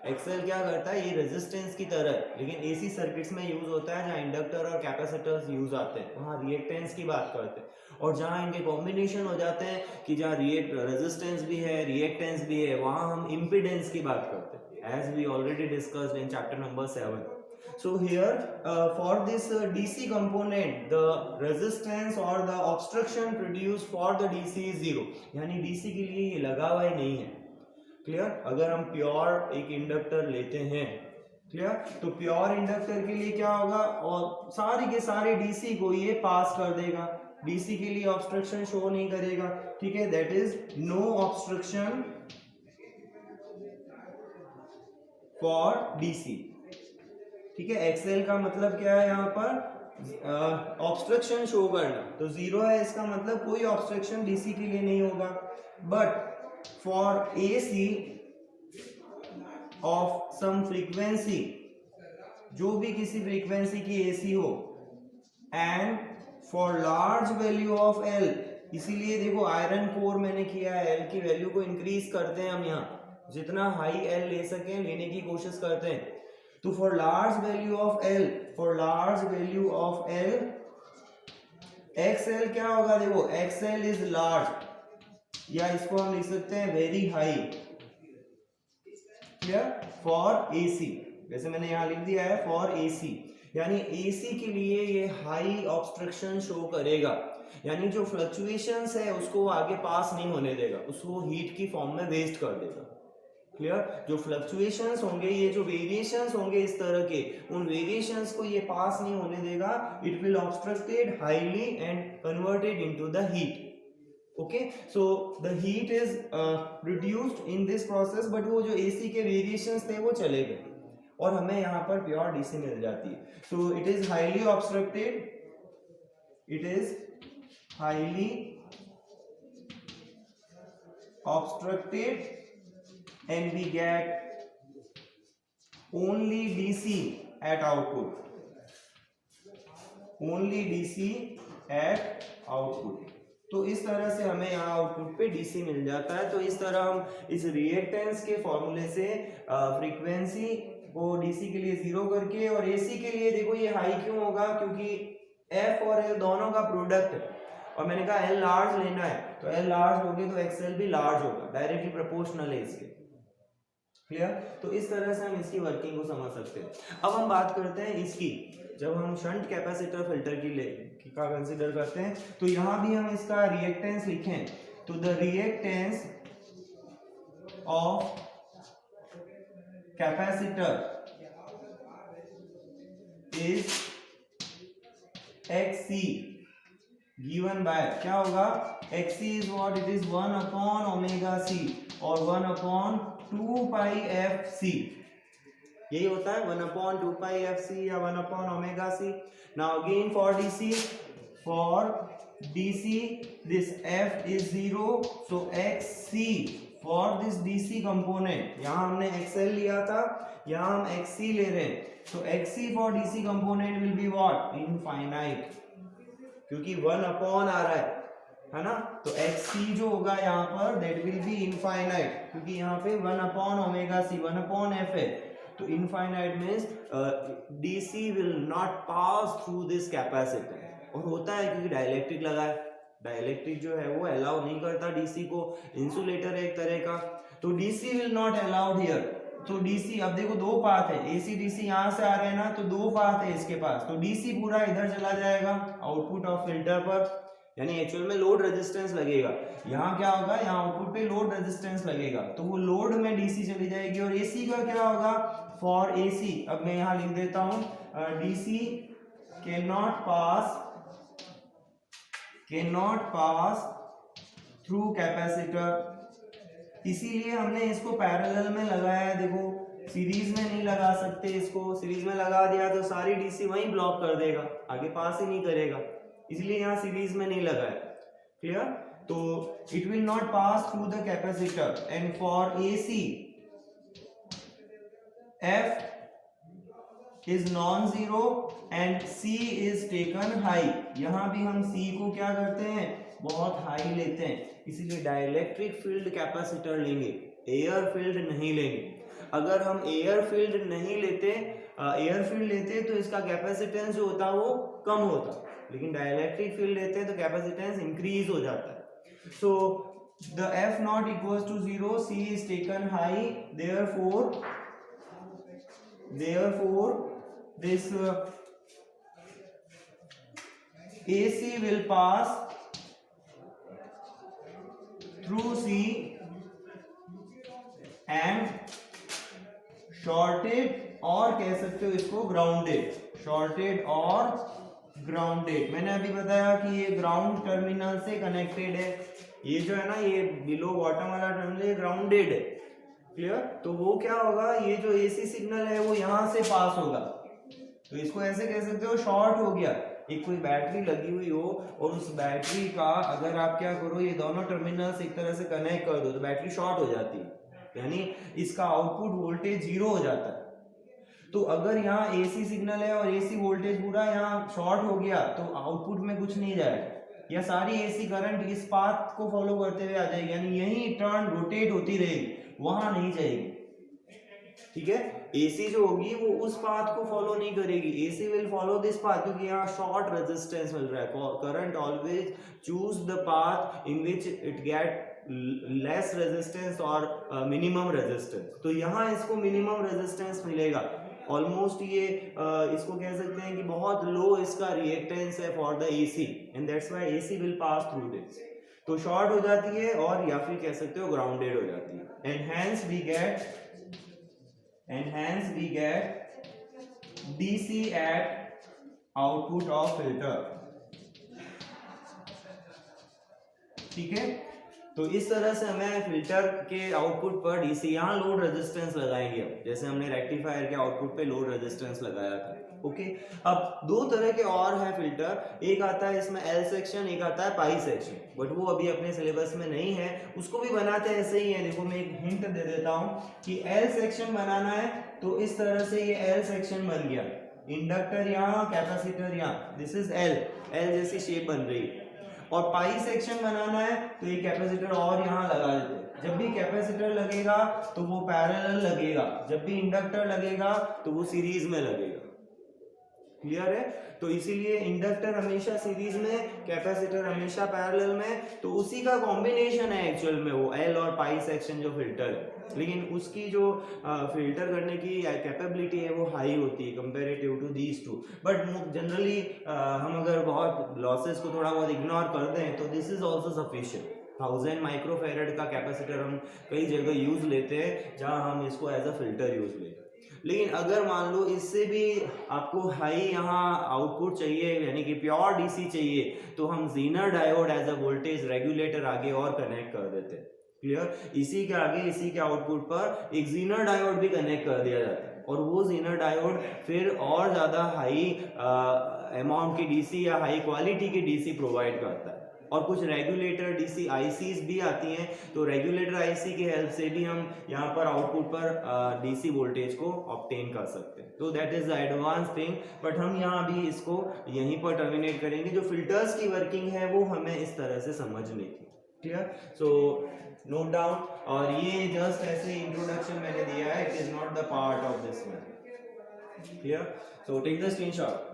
XL क्या करता है, ये resistance की तरह, लेकिन AC सर्किट्स में यूज होता है, जहाँ इंडक्टर और कैपेसिटर्स यूज आते हैं वहाँ रिएक्टेंस की बात करते हैं, और जहाँ इनके कॉम्बिनेशन हो जाते हैं कि जहाँ रेजिस्टेंस भी है रिएक्टेंस भी है, वहाँ हम इम्पीडेंस की बात करते हैं, as we already discussed in chapter number 7। So here for this DC component the resistance or the obstruction produced for the DC is 0, यानी DC के लिए ये लगा हुआ ही नहीं है, क्लियर। अगर हम प्योर एक इंडक्टर लेते हैं, क्लियर, तो प्योर इंडक्टर के लिए क्या होगा, और सारी के सारे DC को ये पास कर देगा, DC के लिए ऑब्स्ट्रक्शन शो नहीं करेगा, ठीक है, that is no obstruction for DC, ठीक है। XL का मतलब क्या है यहाँ पर, ऑब्स्ट्रक्शन शो करना, तो 0 है, इसका मतलब कोई ऑब्स्ट्रक्शन DC के लिए नहीं होगा। But for AC of some frequency, जो भी किसी फ्रीक्वेंसी की AC हो, and for large value of L, इसीलिए देखो आयरन कोर मैंने किया है, L की वैल्यू को इंक्रीज करते हैं हम, यहाँ जितना हाई L ले सकें लेने की कोशिश करते हैं। तो for large value of L, XL क्या होगा, देखो XL इज लार्ज, या इसको हम लिख सकते हैं very high, clear, for AC, जैसे मैंने यहाँ लिख दिया है फॉर एसी, यानी एसी के लिए ये हाई ऑब्स्ट्रक्शन शो करेगा, यानी जो फ्लक्चुएशंस है उसको आगे पास नहीं होने देगा, उसको हीट की फॉर्म में वेस्ट कर देगा। क्लियर? जो फ्लक्चुएशंस होंगे, ये जो वेरिएशंस होंगे इस तरह के, उन वेरिएशंस को ये पास नहीं होने देगा, it will obstructed highly and converted into the heat. Okay, so the heat is reduced in this process, but वो जो एसी के वेरिएशंस थे वो चले गए और हमें यहाँ पर प्योर डीसी मिल जाती है। So it is highly obstructed, it is highly obstructed and we get only DC at output, only DC at output। तो इस तरह से हमें यहाँ आउटपुट पे डीसी मिल जाता है। तो इस तरह हम इस रिएक्टेंस के फॉर्मूले से फ्रीक्वेंसी को डीसी के लिए 0 करके, और एसी के लिए देखो ये हाई क्यों होगा, क्योंकि एफ और एल दोनों का प्रोडक्ट है और मैंने कहा एल लार्ज लेना है, तो एल लार्ज होगी तो एक्सएल भी लार्ज होगा, डायरेक्टली प्रोपोर्शनल है इसके। क्लियर? तो इस तरह से हम इसकी वर्किंग को समझ सकते हैं। अब हम बात करते हैं इसकी, जब हम शंट कैपेसिटर फिल्टर का कंसीडर करते हैं तो यहां भी हम इसका रिएक्टेंस लिखें, तो the reactance of capacitor is XC given by, क्या होगा, XC is what, it is 1 upon omega C और 1 upon 2 pi FC, यही होता है 1 upon 2 pi FC या 1 upon omega C। Now again for DC this F is 0, so XC for this DC component, यहाँ हमने XL लिया था, यहाँ हम XC ले रहे हैं, so XC for DC component will be what, infinite, क्योंकि 1 upon आ रहा है ना, तो XC जो होगा यहाँ पर that will be infinite, क्योंकि यहाँ पे 1 upon omega C 1 upon F है, तो infinite means DC will not pass through this capacitor। और होता है क्योंकि डाइलेक्ट्रिक लगा है, डाइलेक्ट्रिक जो है वो अलाउ नहीं करता डीसी को, इंसुलेटर है एक तरह का, तो DC will not allowed here. तो डीसी, अब देखो दो पाथ है, एसी डीसी यहाँ से आ रहे हैं ना, तो दो पाथ है इसके पास, तो डीसी पूरा इधर चला जाएगा आउटपुट ऑफ फिल्टर पर, यानी एक्चुअल में लोड रेजिस्टेंस लगेगा। यहाँ क्या होगा, यहाँ आउटपुट पे लोड रेजिस्टेंस लगेगा, तो वो लोड में डीसी चली जाएगी। और एसी का क्या होगा, फॉर एसी, अब मैं यहाँ लिख देता हूँ, DC can not pass through capacitor, इसीलिए हमने इसको पैरेलल में लगाया है। देखो सीरीज में नहीं लगा सकते इसको, सीरीज में लगा दिया तो सारी डीसी वहीं ब्लॉक कर देगा, आगे पास ही नहीं करेगा, इसलिए यहाँ सीरीज में नहीं लगा है। क्लियर? तो it will not pass through the capacitor and for AC F is non-zero and C is taken high। यहाँ भी हम C को क्या करते हैं, बहुत हाई लेते हैं, इसीलिए डाइलेक्ट्रिक फील्ड कैपेसिटर लेंगे, एयर फील्ड नहीं लेंगे। अगर हम एयर फील्ड नहीं लेते, एयर फील्ड लेते तो इसका कैपेसिटेंस जो होता वो कम होता, लेकिन डाइलेक्ट्रिक फील्ड लेते हैं तो कैपेसिटेंस इंक्रीज हो जाता है। So the F not equals to 0, C is taken high, therefore this AC will pass through C and shorted, और कह सकते हो इसको ग्राउंडेड, शॉर्टेड और ग्राउंडेड। मैंने अभी बताया कि ये ग्राउंड टर्मिनल से कनेक्टेड है, ये जो है ना ये बिलो बॉटम वाला टर्मिनल ग्राउंडेड है। क्लियर? तो वो क्या होगा, ये जो एसी सिग्नल है वो यहां से पास होगा, तो इसको ऐसे कह सकते हो शॉर्ट हो गया। एक कोई बैटरी लगी हुई हो और उस बैटरी का अगर आप क्या करो, ये दोनों टर्मिनल्स एक तरह से कनेक्ट कर दो तो बैटरी शॉर्ट हो जाती है, यानी इसका आउटपुट वोल्टेज 0 हो जाता है। तो अगर यहाँ एसी सिग्नल है और एसी वोल्टेज पूरा यहाँ शॉर्ट हो गया तो आउटपुट में कुछ नहीं जाएगा, या सारी एसी करंट इस पाथ को फॉलो करते हुए आ जाएगी, यानी यही टर्न रोटेट होती रहेगी, वहां नहीं जाएगी। ठीक है? एसी जो होगी वो उस पाथ को फॉलो नहीं करेगी, AC will follow this path, क्योंकि यहाँ शॉर्ट रेजिस्टेंस मिल रहा है। Current always choose the path in which it get less resistance और मिनिमम रेजिस्टेंस, तो यहाँ इसको मिनिमम रेजिस्टेंस मिलेगा, ऑलमोस्ट ये इसको कह सकते हैं कि बहुत लो इसका रिएक्टेंस है for the AC, and that's why AC will pass through this. तो शॉर्ट हो जाती है और या फिर कह सकते हो ग्राउंडेड हो जाती है, and hence we get DC at output of filter. ठीक है, तो इस तरह से हमें फिल्टर के आउटपुट पर डीसी, यहाँ लोड रेजिस्टेंस लगाएंगे अब, जैसे हमने रेक्टिफायर के आउटपुट पे लोड रेजिस्टेंस लगाया था। ओके, अब दो तरह के और है फिल्टर, एक आता है इसमें एल सेक्शन, एक आता है पाई सेक्शन, बट वो अभी अपने सिलेबस में नहीं है, उसको भी बनाते हैं ऐसे ही है। देखो मैं एक हिंट दे देता हूँ कि एल सेक्शन बनाना है तो इस तरह से ये एल सेक्शन बन गया, इंडक्टर यहाँ, कैपेसिटर यहाँ, दिस इज एल जैसी शेप बन रही है। और पाई सेक्शन बनाना है तो ये कैपेसिटर और यहाँ लगा देते हैं, जब भी कैपेसिटर लगेगा तो वो पैरेलल लगेगा, जब भी इंडक्टर लगेगा तो वो सीरीज में लगेगा। क्लियर है? तो इसीलिए इंडक्टर हमेशा सीरीज में, कैपेसिटर हमेशा पैरेलल में, तो उसी का कॉम्बिनेशन है एक्चुअल में वो एल और पाई सेक्शन जो फिल्टर है, लेकिन उसकी जो फिल्टर करने की कैपेबिलिटी है वो हाई होती है comparative to these two. But generally हम अगर बहुत लॉसेस को थोड़ा बहुत इग्नोर करते हैं तो this is also sufficient. 1000 microfarad का कैपेसिटर हम कई जगह यूज लेते हैं जहां हम इसको एज अ फिल्टर यूज लेते हैं। लेकिन अगर मान लो इससे भी आपको हाई यहाँ आउटपुट चाहिए, यानी कि प्योर डीसी चाहिए, तो हम zener diode as a voltage regulator आगे और कनेक्ट कर देते हैं। क्लियर? इसी के आगे, इसी के आउटपुट पर एक जीनर डायोड भी कनेक्ट कर दिया जाता है, और वो जीनर डायोड फिर और ज़्यादा हाई अमाउंट की डीसी या हाई क्वालिटी की डीसी प्रोवाइड करता है। और कुछ रेगुलेटर डीसी आईसीज भी आती हैं, तो रेगुलेटर आईसी की हेल्प से भी हम यहाँ पर आउटपुट पर डीसी वोल्टेज को ऑब्टेन कर सकते हैं। तो that is the advance thing, but हम यहाँ भी इसको यहीं पर टर्मिनेट करेंगे। जो फिल्टर्स की वर्किंग है वो हमें इस तरह से समझनी थी। क्लियर? सो नोट डाउन, और ये जस्ट ऐसे इंट्रोडक्शन मैंने दिया है, it is not the part of this one. Clear? So take the screenshot.